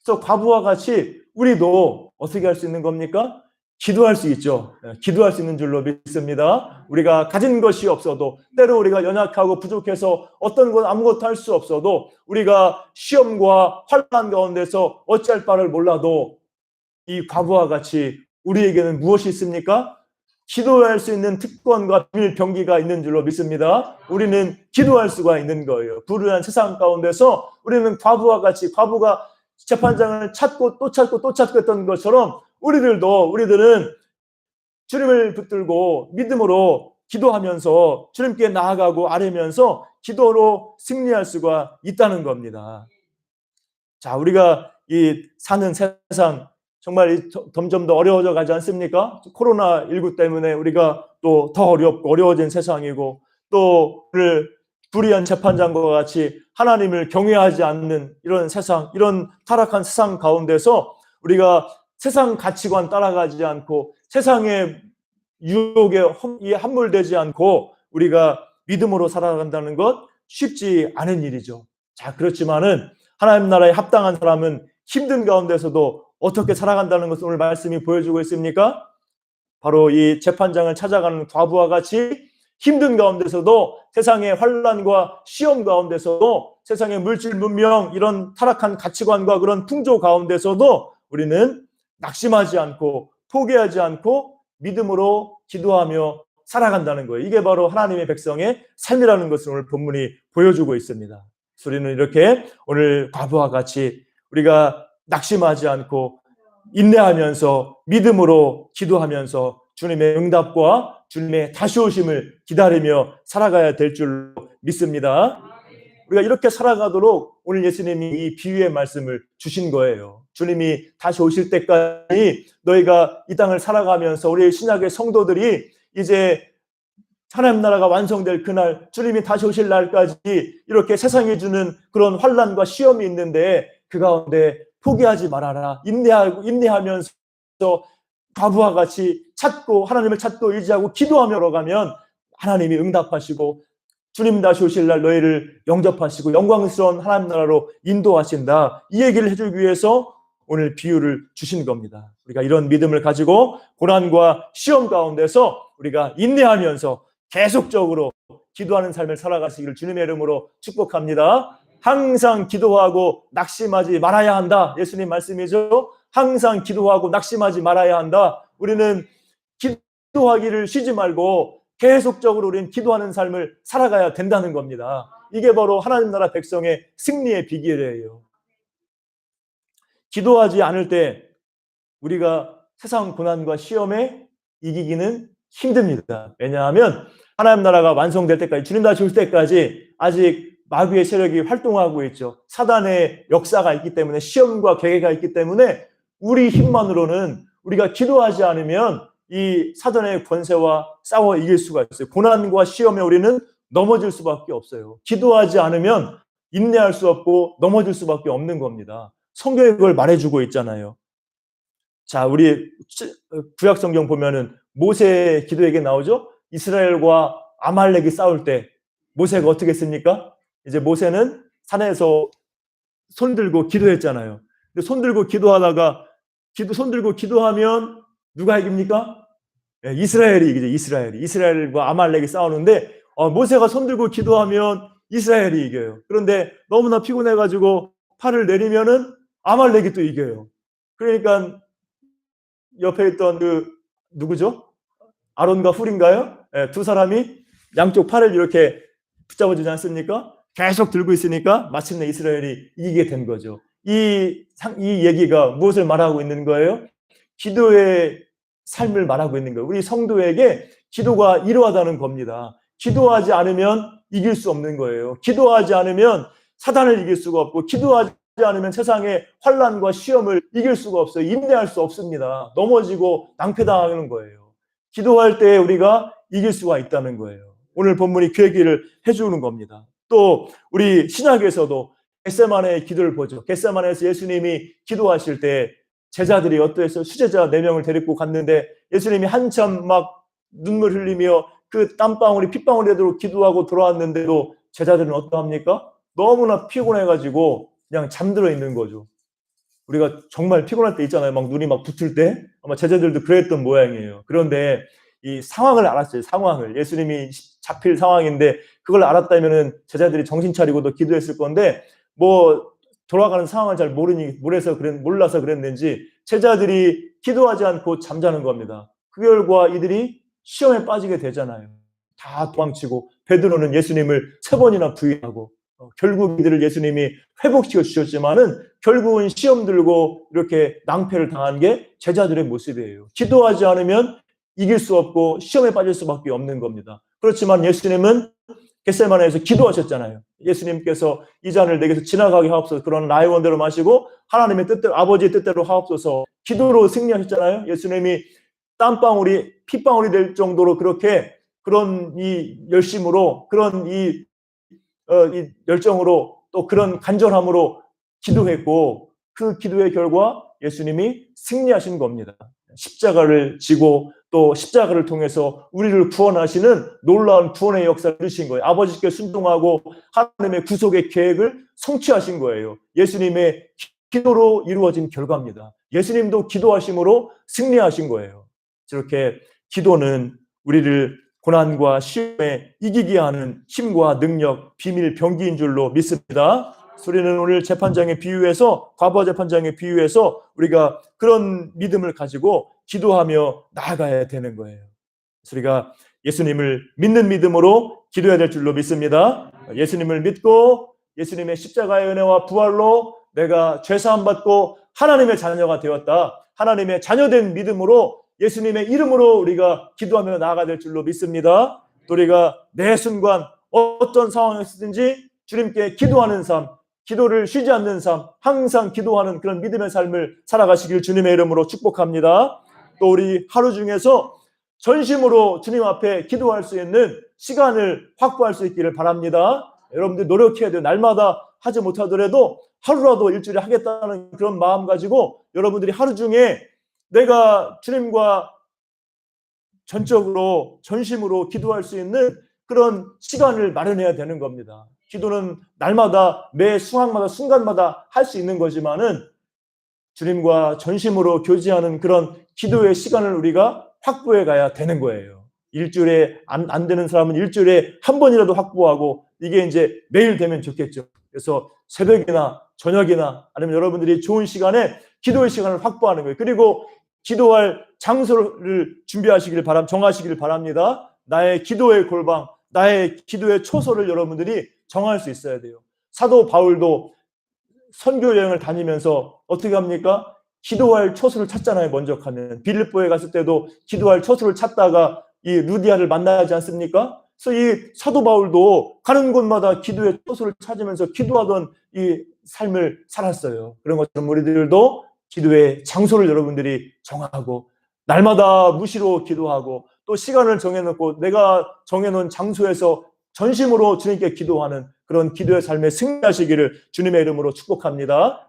그래서 과부와 같이 우리도 어떻게 할 수 있는 겁니까? 기도할 수 있죠. 기도할 수 있는 줄로 믿습니다. 우리가 가진 것이 없어도, 때로 우리가 연약하고 부족해서 어떤 것 아무것도 할 수 없어도, 우리가 시험과 환난 가운데서 어찌할 바를 몰라도 이 과부와 같이 우리에게는 무엇이 있습니까? 기도할 수 있는 특권과 비밀 병기가 있는 줄로 믿습니다. 우리는 기도할 수가 있는 거예요. 불의한 세상 가운데서 우리는 과부와 같이, 과부가 재판장을 찾고 또 찾고 또 찾고 했던 것처럼 우리들은 주님을 붙들고 믿음으로 기도하면서 주님께 나아가고 아뢰면서 기도로 승리할 수가 있다는 겁니다. 자, 우리가 이 사는 세상 정말 점점 더 어려워져 가지 않습니까? 코로나19 때문에 우리가 또 더 어렵고 어려워진 세상이고, 또 불의한 재판장과 같이 하나님을 경외하지 않는 이런 세상, 이런 타락한 세상 가운데서 우리가 세상 가치관 따라가지 않고 세상의 유혹에 함몰되지 않고 우리가 믿음으로 살아간다는 것 쉽지 않은 일이죠. 자, 그렇지만은 하나님 나라에 합당한 사람은 힘든 가운데서도 어떻게 살아간다는 것을 오늘 말씀이 보여주고 있습니까? 바로 이 재판장을 찾아가는 과부와 같이 힘든 가운데서도, 세상의 환난과 시험 가운데서도, 세상의 물질 문명, 이런 타락한 가치관과 그런 풍조 가운데서도 우리는 낙심하지 않고 포기하지 않고 믿음으로 기도하며 살아간다는 거예요. 이게 바로 하나님의 백성의 삶이라는 것을 오늘 본문이 보여주고 있습니다. 우리는 이렇게 오늘 과부와 같이 우리가 낙심하지 않고 인내하면서 믿음으로 기도하면서 주님의 응답과 주님의 다시 오심을 기다리며 살아가야 될 줄 믿습니다. 우리가 이렇게 살아가도록 오늘 예수님이 이 비유의 말씀을 주신 거예요. 주님이 다시 오실 때까지 너희가 이 땅을 살아가면서, 우리 신약의 성도들이 이제 하나님 나라가 완성될 그날, 주님이 다시 오실 날까지 이렇게 세상이 주는 그런 환난과 시험이 있는데 그 가운데 포기하지 말아라. 인내하면서 과부와 같이 찾고, 하나님을 찾고 의지하고 기도하며 걸어가면 하나님이 응답하시고 주님 다시 오실 날 너희를 영접하시고 영광스러운 하나님 나라로 인도하신다. 이 얘기를 해주기 위해서 오늘 비유를 주신 겁니다. 우리가 이런 믿음을 가지고 고난과 시험 가운데서 우리가 인내하면서 계속적으로 기도하는 삶을 살아가시기를 주님의 이름으로 축복합니다. 항상 기도하고 낙심하지 말아야 한다. 예수님 말씀이죠. 항상 기도하고 낙심하지 말아야 한다. 우리는 기도하기를 쉬지 말고 계속적으로 우리는 기도하는 삶을 살아가야 된다는 겁니다. 이게 바로 하나님 나라 백성의 승리의 비결이에요. 기도하지 않을 때 우리가 세상 고난과 시험에 이기기는 힘듭니다. 왜냐하면 하나님 나라가 완성될 때까지, 주님 다시 올 때까지 아직 마귀의 세력이 활동하고 있죠. 사단의 역사가 있기 때문에, 시험과 계계가 있기 때문에 우리 힘만으로는, 우리가 기도하지 않으면 이 사단의 권세와 싸워 이길 수가 있어요. 고난과 시험에 우리는 넘어질 수밖에 없어요. 기도하지 않으면 인내할 수 없고 넘어질 수밖에 없는 겁니다. 성경이 그걸 말해주고 있잖아요. 자, 우리 구약 성경 보면은 모세의 기도 얘기 나오죠? 이스라엘과 아말렉이 싸울 때 모세가 어떻게 했습니까? 이제 모세는 산에서 손 들고 기도했잖아요. 근데 손 들고 기도하다가 손 들고 기도하면 누가 이깁니까? 이스라엘이 이기죠. 이스라엘과 아말렉이 싸우는데 모세가 손 들고 기도하면 이스라엘이 이겨요. 그런데 너무나 피곤해가지고 팔을 내리면은 아말렉이 또 이겨요. 그러니까 옆에 있던 누구죠? 아론과 훌인가요? 두 사람이 양쪽 팔을 이렇게 붙잡아주지 않습니까? 계속 들고 있으니까 마침내 이스라엘이 이기게 된 거죠. 이 얘기가 무엇을 말하고 있는 거예요? 기도의 삶을 말하고 있는 거예요. 우리 성도에게 기도가 이러하다는 겁니다. 기도하지 않으면 이길 수 없는 거예요. 기도하지 않으면 사단을 이길 수가 없고, 기도하지 않으면 세상의 환난과 시험을 이길 수가 없어요. 인내할 수 없습니다. 넘어지고 낭패당하는 거예요. 기도할 때 우리가 이길 수가 있다는 거예요. 오늘 본문이 그 얘기를 해주는 겁니다. 또 우리 신약에서도 겟세마네의 기도를 보죠. 겟세마네에서 예수님이 기도하실 때 제자들이 어떠했어요? 수제자 4명을 데리고 갔는데 예수님이 한참 막 눈물 흘리며 그 땀방울이 핏방울이 되도록 기도하고 돌아왔는데도 제자들은 어떠합니까? 너무나 피곤해가지고 그냥 잠들어 있는 거죠. 우리가 정말 피곤할 때 있잖아요. 막 눈이 막 붙을 때. 아마 제자들도 그랬던 모양이에요. 그런데 이 상황을 알았어요. 상황을. 예수님이 잡힐 상황인데 그걸 알았다면은 제자들이 정신 차리고도 기도했을 건데, 뭐 돌아가는 상황을 잘 몰라서 그랬는지 제자들이 기도하지 않고 잠자는 겁니다. 그 결과 이들이 시험에 빠지게 되잖아요. 다 도망치고 베드로는 예수님을 3번이나 부인하고, 결국 이들을 예수님이 회복시켜 주셨지만은 결국은 시험 들고 이렇게 낭패를 당한 게 제자들의 모습이에요. 기도하지 않으면 이길 수 없고 시험에 빠질 수밖에 없는 겁니다. 그렇지만 예수님은 겟세마네에서 기도하셨잖아요. 예수님께서 이 잔을 내게서 지나가게 하옵소서, 그런 나의 원대로 마시고 하나님의 뜻대로, 아버지의 뜻대로 하옵소서, 기도로 승리하셨잖아요. 예수님이 땀방울이 핏방울이 될 정도로 그렇게 그런 이 열심으로, 그런 이 열정으로, 또 그런 간절함으로 기도했고, 그 기도의 결과 예수님이 승리하신 겁니다. 십자가를 지고 또 십자가를 통해서 우리를 구원하시는 놀라운 구원의 역사를 이루신 거예요. 아버지께 순종하고 하나님의 구속의 계획을 성취하신 거예요. 예수님의 기도로 이루어진 결과입니다. 예수님도 기도하심으로 승리하신 거예요. 이렇게 기도는 우리를 고난과 시험에 이기게 하는 힘과 능력, 비밀 병기인 줄로 믿습니다. 우리는 오늘 재판장의 비유에서, 과부 재판장의 비유에서 우리가 그런 믿음을 가지고 기도하며 나아가야 되는 거예요. 우리가 예수님을 믿는 믿음으로 기도해야 될 줄로 믿습니다. 예수님을 믿고 예수님의 십자가의 은혜와 부활로 내가 죄사함 받고 하나님의 자녀가 되었다. 하나님의 자녀된 믿음으로 예수님의 이름으로 우리가 기도하며 나아가야 될 줄로 믿습니다. 또 우리가 매 순간 어떤 상황이었든지 주님께 기도하는 삶, 기도를 쉬지 않는 삶, 항상 기도하는 그런 믿음의 삶을 살아가시길 주님의 이름으로 축복합니다. 또 우리 하루 중에서 전심으로 주님 앞에 기도할 수 있는 시간을 확보할 수 있기를 바랍니다. 여러분들 노력해야 돼요. 날마다 하지 못하더라도 하루라도 일주일에 하겠다는 그런 마음 가지고 여러분들이 하루 중에 내가 주님과 전적으로 전심으로 기도할 수 있는 그런 시간을 마련해야 되는 겁니다. 기도는 날마다 매 순간마다 할 수 있는 거지만은 주님과 전심으로 교제하는 그런 기도의 시간을 우리가 확보해 가야 되는 거예요. 일주일에 안 되는 사람은 일주일에 한 번이라도 확보하고, 이게 이제 매일 되면 좋겠죠. 그래서 새벽이나 저녁이나 아니면 여러분들이 좋은 시간에 기도의 시간을 확보하는 거예요. 그리고 기도할 장소를 정하시길 바랍니다. 나의 기도의 골방, 나의 기도의 초소를 여러분들이 정할 수 있어야 돼요. 사도 바울도 선교 여행을 다니면서 어떻게 합니까? 기도할 처소를 찾잖아요. 먼저 가면 빌립보에 갔을 때도 기도할 처소를 찾다가 이 루디아를 만나지 않습니까? 그래서 이 사도 바울도 가는 곳마다 기도의 처소를 찾으면서 기도하던 이 삶을 살았어요. 그런 것처럼 우리들도 기도의 장소를 여러분들이 정하고 날마다 무시로 기도하고 또 시간을 정해놓고 내가 정해놓은 장소에서 전심으로 주님께 기도하는 그런 기도의 삶에 승리하시기를 주님의 이름으로 축복합니다.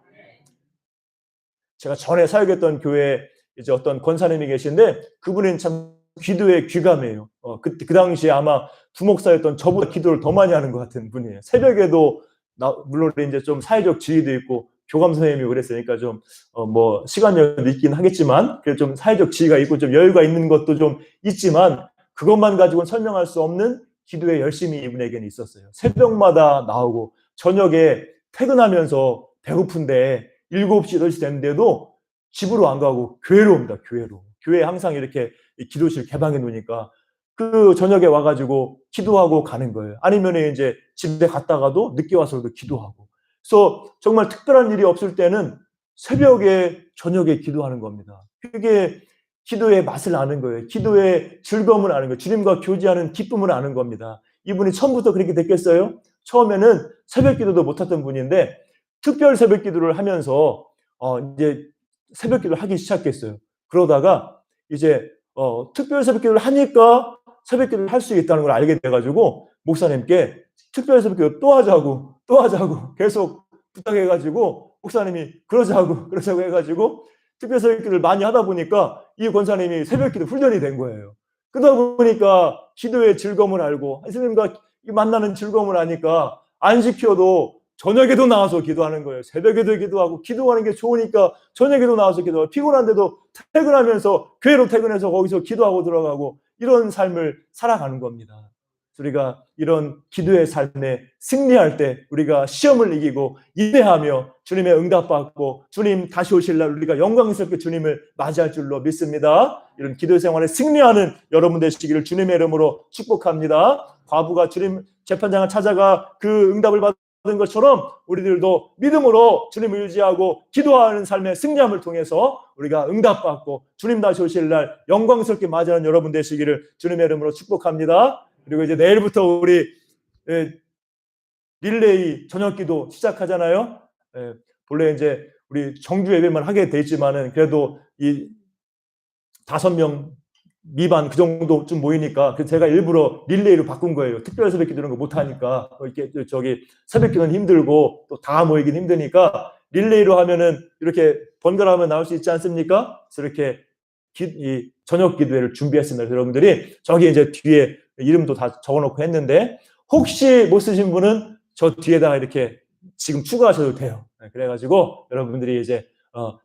제가 전에 사역했던 교회에 이제 어떤 권사님이 계신데 그분은 참 기도에 귀감해요. 그 당시에 아마 부목사였던 저보다 기도를 더 많이 하는 것 같은 분이에요. 새벽에도 물론 이제 좀 사회적 지위도 있고 교감 선생님이 그랬으니까 좀 뭐 시간여도 있긴 하겠지만 그래도 좀 사회적 지위가 있고 좀 여유가 있는 것도 좀 있지만 그것만 가지고는 설명할 수 없는 기도의 열심이 이분에게는 있었어요. 새벽마다 나오고 저녁에 퇴근하면서 배고픈데 7시, 8시 됐는데도 집으로 안 가고 교회로 옵니다. 교회로. 교회에 항상 이렇게 기도실 개방해 놓으니까 그 저녁에 와가지고 기도하고 가는 거예요. 아니면 이제 집에 갔다가도 늦게 와서도 기도하고. 그래서 정말 특별한 일이 없을 때는 새벽에 저녁에 기도하는 겁니다. 그게 기도의 맛을 아는 거예요. 기도의 즐거움을 아는 거예요. 주님과 교제하는 기쁨을 아는 겁니다. 이분이 처음부터 그렇게 됐겠어요? 처음에는 새벽 기도도 못했던 분인데 특별 새벽 기도를 하면서 이제 새벽 기도를 하기 시작했어요. 그러다가 이제 특별 새벽 기도를 하니까 새벽 기도를 할 수 있다는 걸 알게 돼가지고 목사님께 특별 새벽 기도 또 하자고 계속 부탁해가지고 목사님이 그러자고 해가지고 특별 새벽 기도를 많이 하다 보니까 이 권사님이 새벽 기도 훈련이 된 거예요. 그러다 보니까 기도의 즐거움을 알고 선생님과 만나는 즐거움을 아니까 안 시켜도 저녁에도 나와서 기도하는 거예요. 새벽에도 기도하고 기도하는 게 좋으니까 저녁에도 나와서 기도하고 피곤한데도 퇴근하면서 교회로 퇴근해서 거기서 기도하고 들어가고 이런 삶을 살아가는 겁니다. 우리가 이런 기도의 삶에 승리할 때 우리가 시험을 이기고 인내하며 주님의 응답받고 주님 다시 오실 날 우리가 영광스럽게 주님을 맞이할 줄로 믿습니다. 이런 기도 생활에 승리하는 여러분 되시기를 주님의 이름으로 축복합니다. 과부가 주님 재판장을 찾아가 그 응답을 받은 것처럼 우리들도 믿음으로 주님을 의지하고 기도하는 삶의 승리함을 통해서 우리가 응답받고 주님 다시 오실 날 영광스럽게 맞이하는 여러분 되시기를 주님의 이름으로 축복합니다. 그리고 이제 내일부터 우리 릴레이 저녁기도 시작하잖아요. 본래 이제 우리 정규 예배만 하게 돼 있지만은 그래도 이 5명 미반 그 정도 좀 모이니까 그래서 제가 일부러 릴레이로 바꾼 거예요. 특별 새벽 기도 이런 거 못 하니까 이렇게 새벽 기도는 힘들고 또 다 모이긴 힘드니까 릴레이로 하면은 이렇게 번갈아 가면 나올 수 있지 않습니까? 그래서 이렇게 이 저녁 기도회를 준비했습니다. 여러분들이 저기 이제 뒤에 이름도 다 적어놓고 했는데 혹시 못 쓰신 분은 저 뒤에다가 이렇게 지금 추가하셔도 돼요. 그래가지고 여러분들이 이제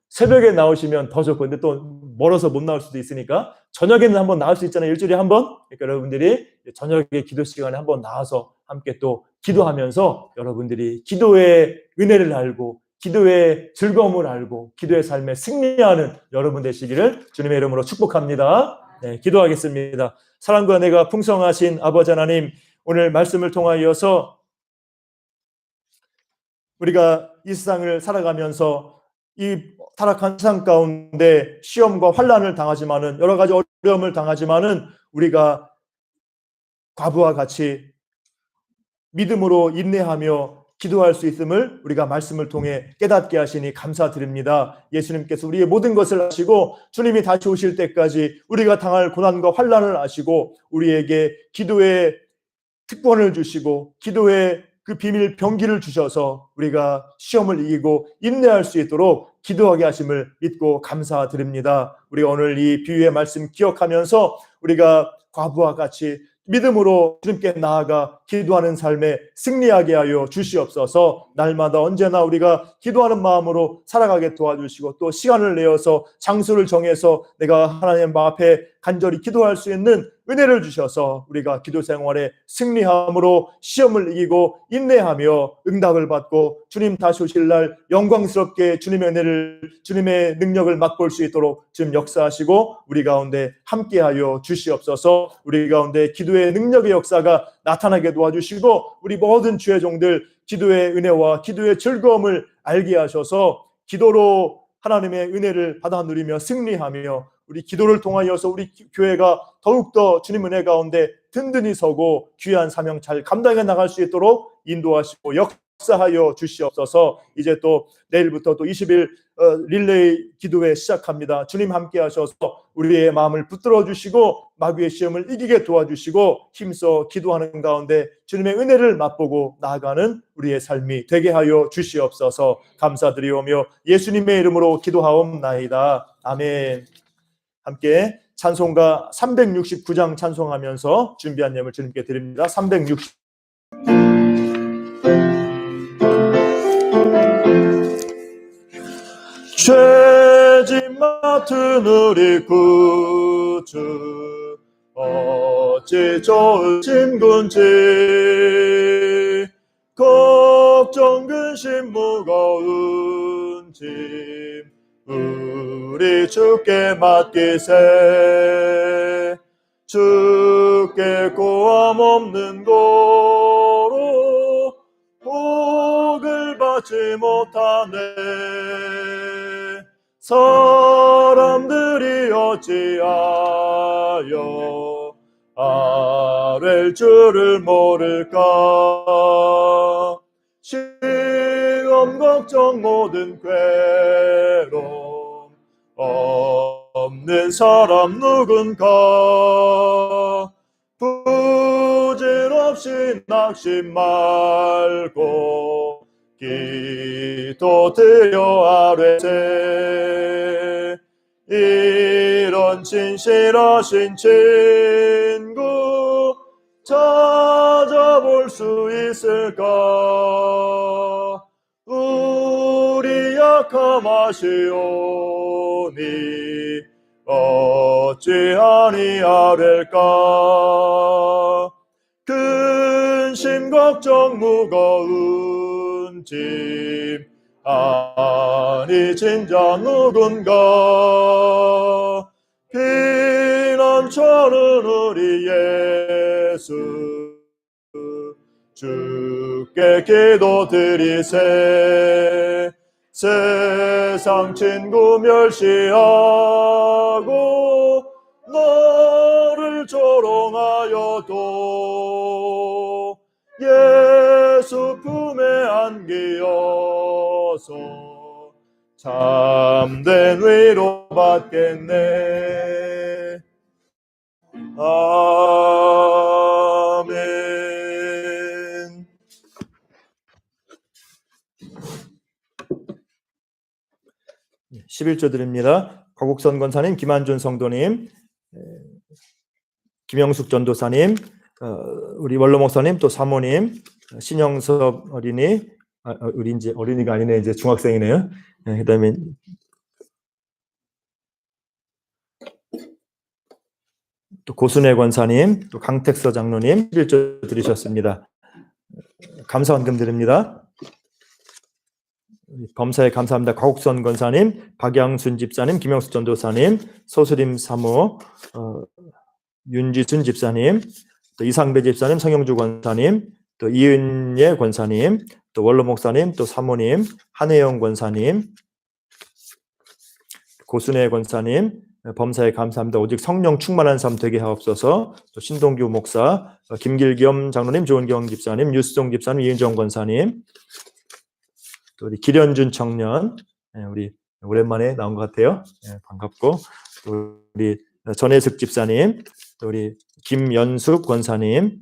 새벽에 나오시면 더 좋고 근데 또 멀어서 못 나올 수도 있으니까 저녁에는 한번 나올 수 있잖아요. 일주일에 한 번. 그러니까 여러분들이 저녁에 기도 시간에 한번 나와서 함께 또 기도하면서 여러분들이 기도의 은혜를 알고 기도의 즐거움을 알고 기도의 삶에 승리하는 여러분 되시기를 주님의 이름으로 축복합니다. 네, 기도하겠습니다. 사랑과 은혜가 풍성하신 아버지 하나님, 오늘 말씀을 통하여서 우리가 이 세상을 살아가면서 이 타락한 세상 가운데 시험과 환난을 당하지만은 여러 가지 어려움을 당하지만은 우리가 과부와 같이 믿음으로 인내하며 기도할 수 있음을 우리가 말씀을 통해 깨닫게 하시니 감사드립니다. 예수님께서 우리의 모든 것을 아시고 주님이 다시 오실 때까지 우리가 당할 고난과 환난을 아시고 우리에게 기도의 특권을 주시고 기도의 그 비밀 병기를 주셔서 우리가 시험을 이기고 인내할 수 있도록 기도하게 하심을 믿고 감사드립니다. 우리가 오늘 이 비유의 말씀 기억하면서 우리가 과부와 같이 믿음으로 주님께 나아가 기도하는 삶에 승리하게 하여 주시옵소서. 날마다 언제나 우리가 기도하는 마음으로 살아가게 도와주시고 또 시간을 내어서 장소를 정해서 내가 하나님 앞에 간절히 기도할 수 있는 은혜를 주셔서 우리가 기도 생활에 승리함으로 시험을 이기고 인내하며 응답을 받고 주님 다시 오실 날 영광스럽게 주님의 은혜를, 주님의 능력을 맛볼 수 있도록 지금 역사하시고 우리 가운데 함께하여 주시옵소서. 우리 가운데 기도의 능력의 역사가 나타나게 도와주시고 우리 모든 주의 종들 기도의 은혜와 기도의 즐거움을 알게 하셔서 기도로 하나님의 은혜를 받아 누리며 승리하며 우리 기도를 통하여서 우리 교회가 더욱더 주님 은혜 가운데 든든히 서고 귀한 사명 잘 감당해 나갈 수 있도록 인도하시고 역사하여 주시옵소서. 이제 또 내일부터 또 20일 릴레이 기도회 시작합니다. 주님 함께 하셔서 우리의 마음을 붙들어 주시고 마귀의 시험을 이기게 도와주시고 힘써 기도하는 가운데 주님의 은혜를 맛보고 나아가는 우리의 삶이 되게 하여 주시옵소서. 감사드리오며 예수님의 이름으로 기도하옵나이다. 아멘. 함께 찬송가 369장 찬송하면서 준비한 예물 주님께 드립니다. 360 죄짐 맡은 우리 구주 어찌 좋으신 군지 걱정 근심 무거운 짐 우리 주께 맡기세 주께 고함 없는 고로 복을 받지 못하네 사람들이 어찌하여 아랠 줄을 모를까 시험 걱정 모든 괴로움 없는 사람 누군가 부질없이 낙심 말고 기도 드려 아뢰세 이런 진실하신 친구 찾아볼 수 있을까 우리 약함 아시오니 어찌 아니하릴까 근심 걱정 무거운 짐 아니 진짜 누군가 피난처는 우리 예수 주께 기도드리세 세상 친구 멸시하고 너를 조롱하여도 예수 품에 안기어서 참된 위로 받겠네. 아멘. 네, 11조 드립니다. 거국선 권사님, 김한준 성도님, 김영숙 전도사님, 우리 원로 목사님, 또 사모님, 신영섭 어린이, 우리 이제 어린이가 아니네, 이제 중학생이네요. 그다음에 또 고순애 권사님, 또 강택서 장로님 11조 드리셨습니다. 감사 헌금 드립니다. 범사에 감사합니다. 거국선 권사님, 박양순 집사님, 김영숙 전도사님, 소수림 사모, 윤지순 집사님, 또 이상배 집사님, 성영주 권사님, 또 이은예 권사님, 또 원로 목사님, 또 사모님, 한혜영 권사님, 고순애 권사님, 범사에 감사합니다. 오직 성령 충만한 삶 되게 하옵소서. 또 신동규 목사, 김길겸 장로님, 조은경 집사님, 유수종 집사님, 이은정 권사님, 또 우리 기련준 청년, 우리 오랜만에 나온 것 같아요. 반갑고, 또 우리 전혜숙 집사님, 또 우리 김연숙 권사님,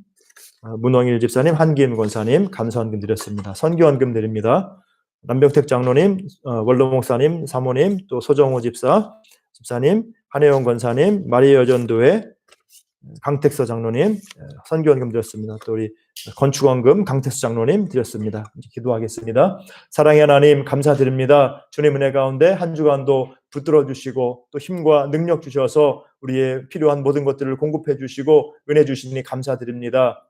문홍일 집사님, 한기임 권사님 감사헌금 드렸습니다. 선교헌금 드립니다. 남병택 장로님, 원로 목사님, 사모님, 또 소정호 집사님, 한혜영 권사님, 마리아 여전도회 강택서 장로님 선교원금 드렸습니다. 또 우리 건축원금 강택서 장로님 드렸습니다. 기도하겠습니다. 사랑의 하나님 감사드립니다. 주님 은혜 가운데 한 주간도 붙들어 주시고 또 힘과 능력 주셔서 우리의 필요한 모든 것들을 공급해 주시고 은혜 주시니 감사드립니다.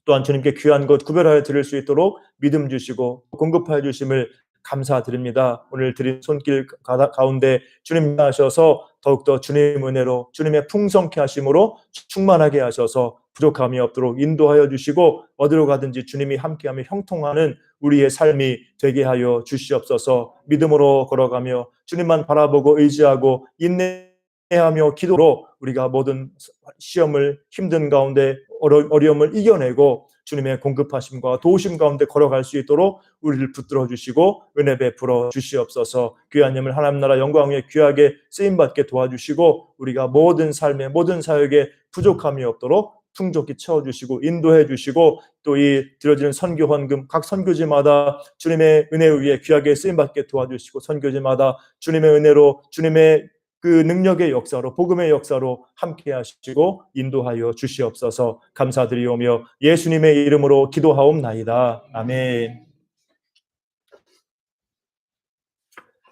또한 주님께 귀한 것 구별하여 드릴 수 있도록 믿음 주시고 공급하여 주심을 감사드립니다. 오늘 드린 손길 가운데 주님 하셔서 더욱더 주님 은혜로 주님의 풍성케 하심으로 충만하게 하셔서 부족함이 없도록 인도하여 주시고 어디로 가든지 주님이 함께하며 형통하는 우리의 삶이 되게 하여 주시옵소서. 믿음으로 걸어가며 주님만 바라보고 의지하고 인내하며 기도로 우리가 모든 시험을 힘든 가운데 어려움을 이겨내고 주님의 공급하심과 도우심 가운데 걸어갈 수 있도록 우리를 붙들어 주시고 은혜 베풀어 주시옵소서. 귀한 예물 하나님 나라 영광 위에 귀하게 쓰임받게 도와주시고 우리가 모든 삶에 모든 사역에 부족함이 없도록 풍족히 채워주시고 인도해 주시고 또 이 드려지는 선교 헌금 각 선교지마다 주님의 은혜 위에 귀하게 쓰임받게 도와주시고 선교지마다 주님의 은혜로 주님의 그 능력의 역사로 복음의 역사로 함께 하시고 인도하여 주시옵소서. 감사드리오며 예수님의 이름으로 기도하옵나이다. 아멘.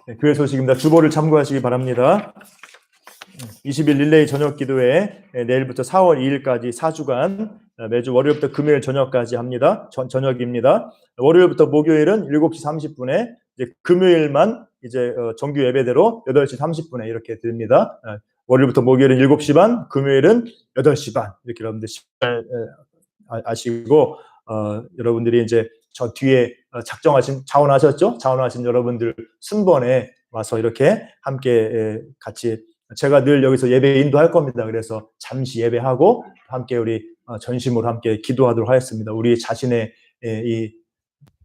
네, 교회 소식입니다. 주보를 참고하시기 바랍니다. 20일 릴레이 저녁 기도회 내일부터 4월 2일까지 4주간 매주 월요일부터 금요일 저녁까지 합니다. 저녁입니다. 월요일부터 목요일은 7시 30분에 이제 금요일만 이제 정규 예배대로 8시 30분에 이렇게 드립니다. 월요일부터 목요일은 7시 반, 금요일은 8시 반 이렇게 여러분들 아시고 여러분들이 이제 저 뒤에 작정하신 자원하셨죠? 자원하신 여러분들 순번에 와서 이렇게 함께 같이 제가 늘 여기서 예배 인도할 겁니다. 그래서 잠시 예배하고 함께 우리 전심으로 함께 기도하도록 하겠습니다. 우리 자신의 이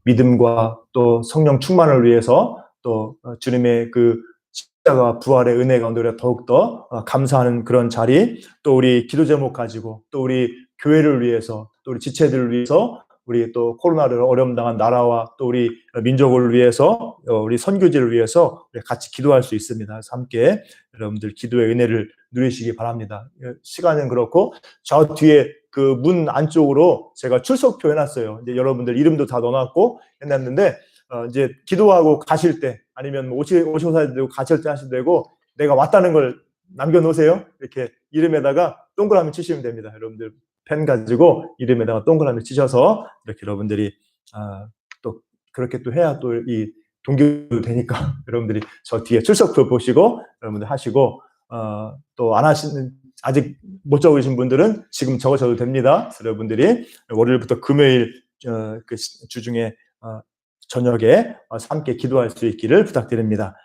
믿음과 또 성령 충만을 위해서 또 주님의 그 십자가 부활의 은혜 가운데 우리가 더욱더 감사하는 그런 자리, 또 우리 기도 제목 가지고 또 우리 교회를 위해서 또 우리 지체들을 위해서 우리 또 코로나를 어려움 당한 나라와 또 우리 민족을 위해서 우리 선교지를 위해서 우리 같이 기도할 수 있습니다. 그래서 함께 여러분들 기도의 은혜를 누리시기 바랍니다. 시간은 그렇고 저 뒤에 그 문 안쪽으로 제가 출석표 해놨어요. 이제 여러분들 이름도 다 넣어놨고 해놨는데 이제 기도하고 가실 때 아니면 오시고 사도 가실 때 하셔도 되고 내가 왔다는 걸 남겨놓으세요. 이렇게 이름에다가 동그라미 치시면 됩니다. 여러분들 펜 가지고 이름에다가 동그라미 치셔서 이렇게 여러분들이 또 그렇게 또 해야 또 이 동기도 되니까 여러분들이 저 뒤에 출석표 보시고 여러분들 하시고 또 안 하시는 아직 못 적으신 분들은 지금 적으셔도 됩니다. 그래서 여러분들이 월요일부터 금요일 그 주중에 저녁에 함께 기도할 수 있기를 부탁드립니다.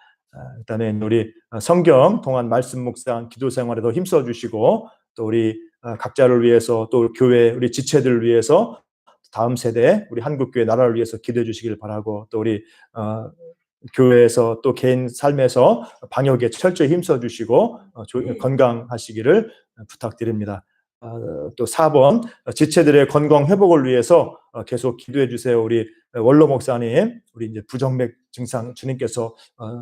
일단은 우리 성경 동안 말씀 묵상 기도 생활에 더 힘써 주시고 또 우리 각자를 위해서 또 교회 우리 지체들을 위해서 다음 세대 우리 한국교회 나라를 위해서 기도해 주시길 바라고 또 우리 교회에서 또 개인 삶에서 방역에 철저히 힘써 주시고 건강하시기를 부탁드립니다. 또 4번 지체들의 건강 회복을 위해서 계속 기도해 주세요. 우리 원로 목사님, 우리 이제 부정맥 증상 주님께서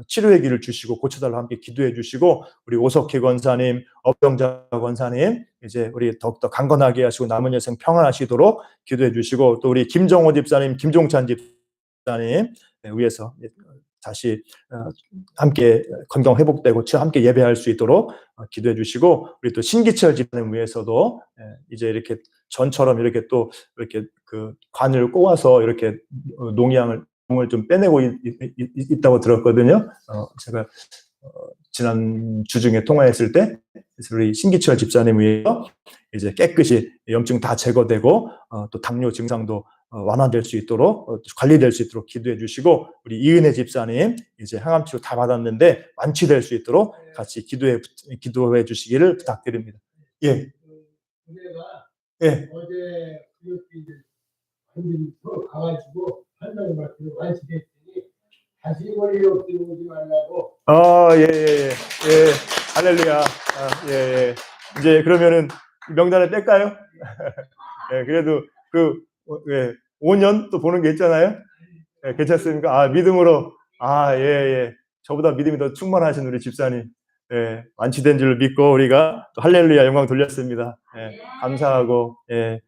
치료의 길을 주시고 고쳐달라 함께 기도해 주시고 우리 오석희 권사님, 업병자 권사님 이제 우리 더욱더 강건하게 하시고 남은 여생 평안하시도록 기도해 주시고 또 우리 김정호 집사님, 김종찬 집사님 위해서 다시 함께 건강 회복되고 함께 예배할 수 있도록 기도해 주시고 우리 또 신기철 집사님 위해서도 이제 이렇게 전처럼 이렇게 또 이렇게 그 관을 꼬아서 이렇게 농을 좀 빼내고 있다고 들었거든요. 제가 지난 주중에 통화했을 때 그래서 우리 신기철 집사님 위해서 이제 깨끗이 염증 다 제거되고 또 당뇨 증상도 완화될 수 있도록 관리될 수 있도록 기도해 주시고 우리 이은혜 집사님 이제 항암 치료 다 받았는데 완치될 수 있도록 같이 기도해 주시기를 부탁드립니다. 예. 예. 어제 한번 더 가가지고 한명 받기로 완치됐더니 다시 머리 없이 오지 말라고. 예. 할렐루야. 예. 이제 그러면은 명단을 뺄까요? 예, 그래도 그 5년 또 보는 게 있잖아요. 예, 괜찮습니까? 믿음으로. 예. 저보다 믿음이 더 충만하신 우리 집사님. 예, 완치된 줄 믿고 우리가 또 할렐루야 영광 돌렸습니다. 예, 감사하고 예,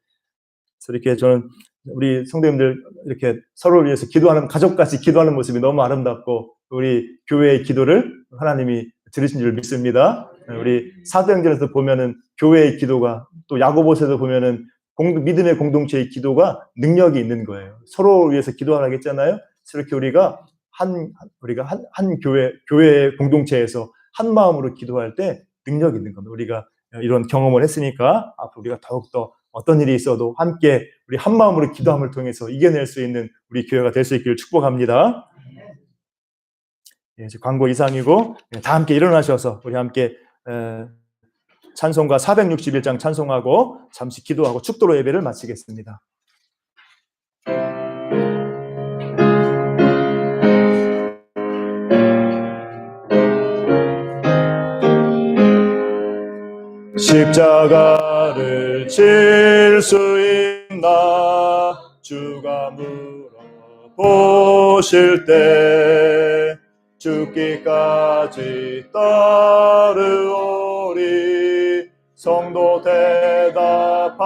그래서 이렇게 저는 우리 성도님들 이렇게 서로를 위해서 기도하는 가족같이 기도하는 모습이 너무 아름답고 우리 교회의 기도를 하나님이 들으신 줄 믿습니다. 우리 사도행전에서 보면은 교회의 기도가 또 야고보서에서 보면은 믿음의 공동체의 기도가 능력이 있는 거예요. 서로를 위해서 기도하라고 했잖아요. 그렇게 우리가 한 교회의 공동체에서 한 마음으로 기도할 때 능력이 있는 겁니다. 우리가 이런 경험을 했으니까 앞으로 우리가 더욱더 어떤 일이 있어도 함께 우리 한 마음으로 기도함을 통해서 이겨낼 수 있는 우리 교회가 될 수 있기를 축복합니다. 예, 이제 광고 이상이고 다 함께 일어나셔서 우리 함께 찬송가 461장 찬송하고 잠시 기도하고 축도로 예배를 마치겠습니다. 십자가를 질 수 있나 주가 물어보실 때 죽기까지 따르오리 성도 대답하였다.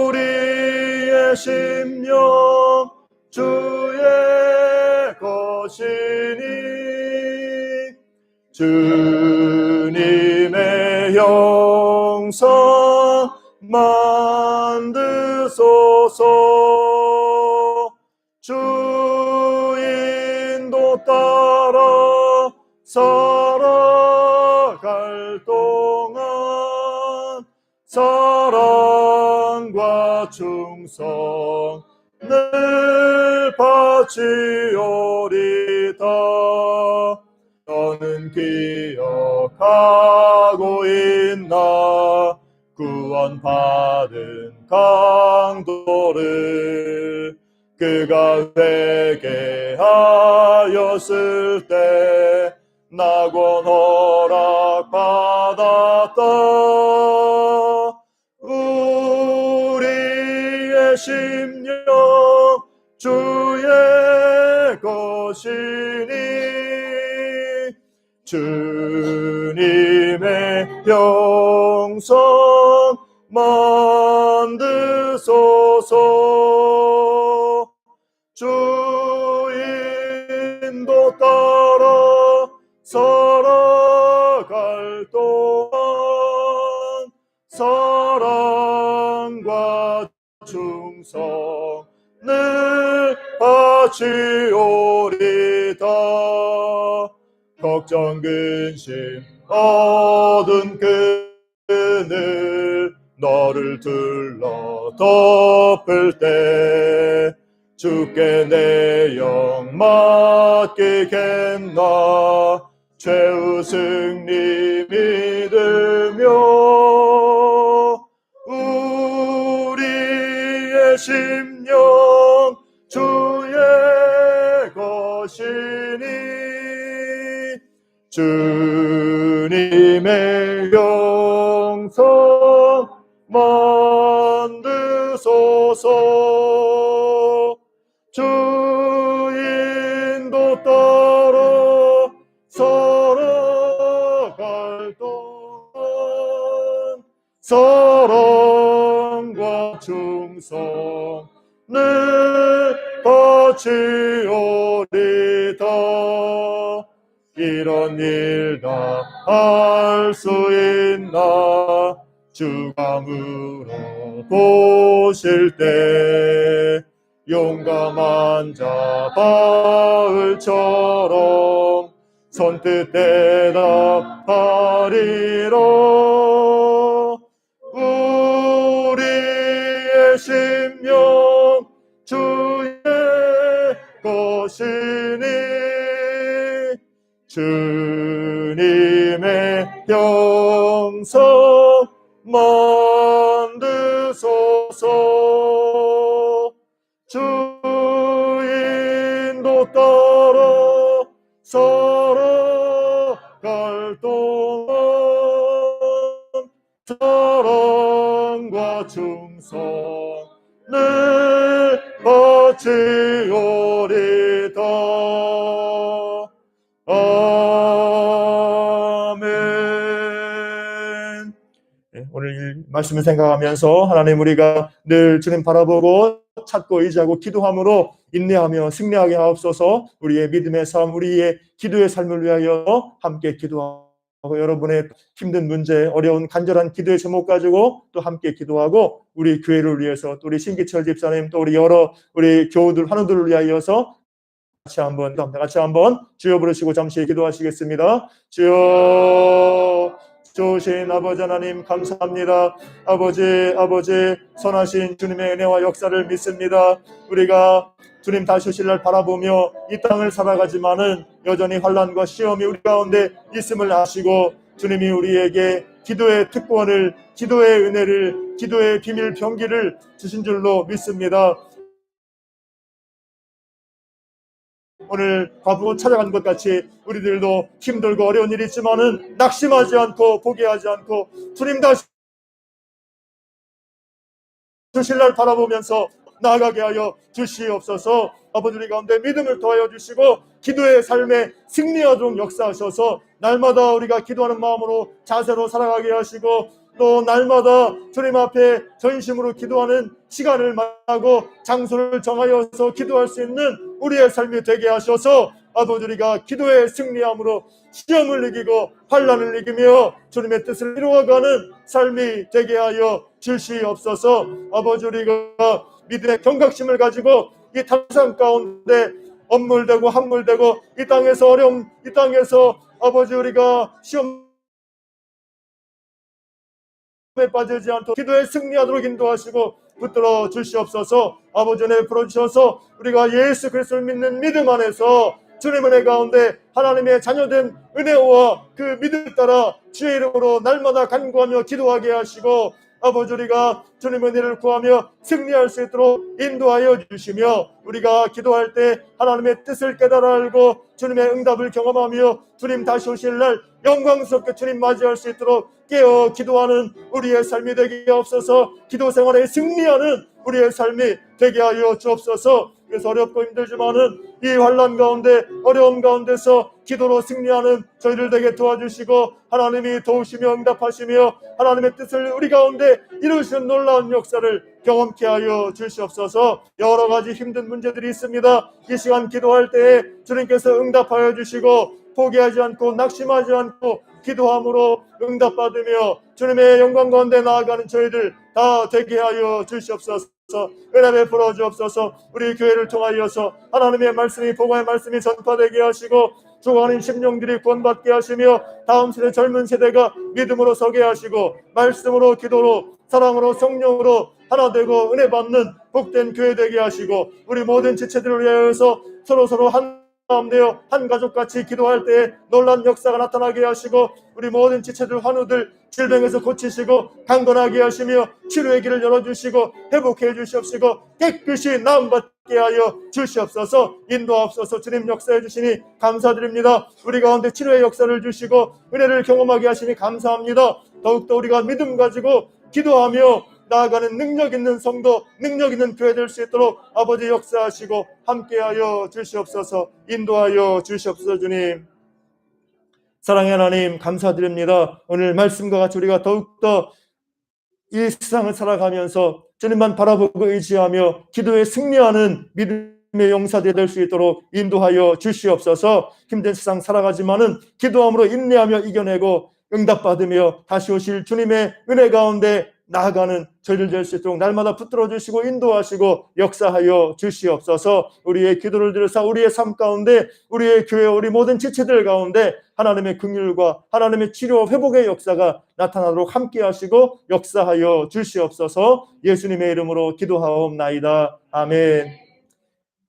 우리의 심령 주의 것이니 주님의 영성 만드소서. 주인도 따라 살아갈 동안 사랑과 충성 늘 바치오리다. 너는 기억하고 있나 구원받은 강도를 그가 회개하였을 때 낙원 허락받았다. 우리의 심령 주의 것이니 주님의 영성 만드소서. 주인도 따라 살아갈 동안 사랑과 충성 늘 바치오리다. 걱정 근심 어두운 그늘 너를 둘러 덮을 때 주께 내 영 맡기겠나 최후 승리 믿으며 우리의 심령 주의 것이니 주님의 영성 만드소서. 주인도 따라 살아갈 동안 사랑과 충성 늘 바치오리다. 이런 일 다 할 수 있나 주가 물어보실 때 용감한 자 바울처럼 선뜻 대답하리라. 우리의 심령 주의 것이니 주님의 영성 만드소서. 주인도 따라 살아갈 동안 사랑과 충성 늘 바치오리다. 말씀을 생각하면서 하나님 우리가 늘 주님 바라보고 찾고 의지하고 기도함으로 인내하며 승리하게 하옵소서. 우리의 믿음의 삶, 우리의 기도의 삶을 위하여 함께 기도하고 여러분의 힘든 문제, 어려운 간절한 기도의 제목 가지고 또 함께 기도하고 우리 교회를 위해서 또 우리 신기철 집사님 또 우리 여러 우리 교우들 환우들을 위하여서 같이 한번 주여 부르시고 잠시 기도하시겠습니다. 주여, 좋으신 아버지 하나님 감사합니다. 아버지 선하신 주님의 은혜와 역사를 믿습니다. 우리가 주님 다시 오실 날 바라보며 이 땅을 살아가지만은 여전히 환난과 시험이 우리 가운데 있음을 아시고 주님이 우리에게 기도의 특권을, 기도의 은혜를, 기도의 비밀 병기를 주신 줄로 믿습니다. 오늘 과부 찾아간 것 같이 우리들도 힘들고 어려운 일이 있지만은 낙심하지 않고 포기하지 않고 주님 다시 주실 날 바라보면서 나아가게 하여 주시옵소서. 아버지 우리 가운데 믿음을 더하여 주시고 기도의 삶에 승리하도록 역사하셔서 날마다 우리가 기도하는 마음으로 자세로 살아가게 하시고 또 날마다 주님 앞에 전심으로 기도하는 시간을 마련하고 장소를 정하여서 기도할 수 있는 우리의 삶이 되게 하셔서 아버지 우리가 기도에 승리함으로 시험을 이기고 환난을 이기며 주님의 뜻을 이루어가는 삶이 되게 하여 주시옵소서. 아버지 우리가 믿음의 경각심을 가지고 이 탄산 가운데 엄물되고 함물되고 이 땅에서 어려움, 이 땅에서 아버지 우리가 시험에 빠지지 않도록 기도에 승리하도록 인도하시고 붙들어 주시옵소서. 아버지 은혜 풀어주셔서 우리가 예수 그리스도를 믿는 믿음 안에서 주님 은혜 가운데 하나님의 자녀된 은혜와 그 믿음을 따라 주의 이름으로 날마다 간구하며 기도하게 하시고 아버지 우리가 주님 은혜를 구하며 승리할 수 있도록 인도하여 주시며 우리가 기도할 때 하나님의 뜻을 깨달아 알고 주님의 응답을 경험하며 주님 다시 오실 날 영광스럽게 주님 맞이할 수 있도록 깨어 기도하는 우리의 삶이 되게 하옵소서. 기도 생활에 승리하는 우리의 삶이 되게 하여 주옵소서. 그래서 어렵고 힘들지만은 이 환난 가운데 어려움 가운데서 기도로 승리하는 저희를 되게 도와주시고 하나님이 도우시며 응답하시며 하나님의 뜻을 우리 가운데 이루시는 놀라운 역사를 경험케 하여 주시옵소서. 여러 가지 힘든 문제들이 있습니다. 이 시간 기도할 때에 주님께서 응답하여 주시고 포기하지 않고 낙심하지 않고 기도함으로 응답받으며 주님의 영광 가운데 나아가는 저희들 다 되게 하여 주시옵소서. 은혜 베풀어 주옵소서. 우리 교회를 통하여서 하나님의 말씀이 복음의 말씀이 전파되게 하시고 죽어가는 심령들이 구원받게 하시며 다음 세대 젊은 세대가 믿음으로 서게 하시고 말씀으로 기도로 사랑으로 성령으로 하나 되고 은혜 받는 복된 교회 되게 하시고 우리 모든 지체들을 위하여서 서로 한 마음 되어 한 가족같이 기도할 때에 놀라운 역사가 나타나게 하시고 우리 모든 지체들 환우들 질병에서 고치시고 강건하게 하시며 치료의 길을 열어주시고 회복해 주시옵시고 깨끗이 나음받게 하여 주시옵소서. 인도하옵소서. 주님 역사해 주시니 감사드립니다. 우리 가운데 치료의 역사를 주시고 은혜를 경험하게 하시니 감사합니다. 더욱더 우리가 믿음 가지고 기도하며 나아가는 능력 있는 성도, 능력 있는 교회 될 수 있도록 아버지 역사하시고 함께하여 주시옵소서. 인도하여 주시옵소서. 주님 사랑의 하나님 감사드립니다. 오늘 말씀과 같이 우리가 더욱더 이 세상을 살아가면서 주님만 바라보고 의지하며 기도에 승리하는 믿음의 용사들이 될 수 있도록 인도하여 주시옵소서. 힘든 세상 살아가지만은 기도함으로 인내하며 이겨내고 응답받으며 다시 오실 주님의 은혜 가운데 나아가는 저희들 될 수 있도록 날마다 붙들어 주시고 인도하시고 역사하여 주시옵소서. 우리의 기도를 들으사 우리의 삶 가운데 우리의 교회 우리 모든 지체들 가운데 하나님의 긍휼과 하나님의 치료 회복의 역사가 나타나도록 함께 하시고 역사하여 주시옵소서. 예수님의 이름으로 기도하옵나이다. 아멘.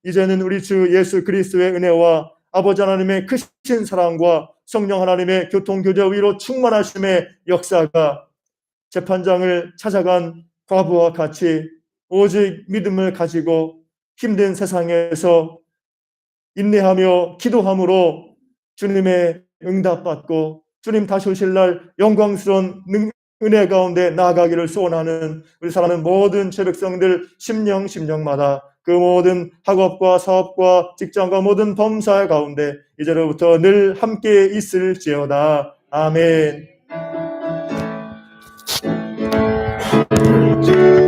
이제는 우리 주 예수 그리스도의 은혜와 아버지 하나님의 크신 사랑과 성령 하나님의 교통교제 위로 충만하심의 역사가 재판장을 찾아간 과부와 같이 오직 믿음을 가지고 힘든 세상에서 인내하며 기도함으로 주님의 응답받고 주님 다시 오실 날 영광스러운 은혜 가운데 나아가기를 소원하는 우리 사랑하는 모든 죄백성들 심령마다 그 모든 학업과 사업과 직장과 모든 범사 가운데 이제로부터 늘 함께 있을지어다. 아멘. 네.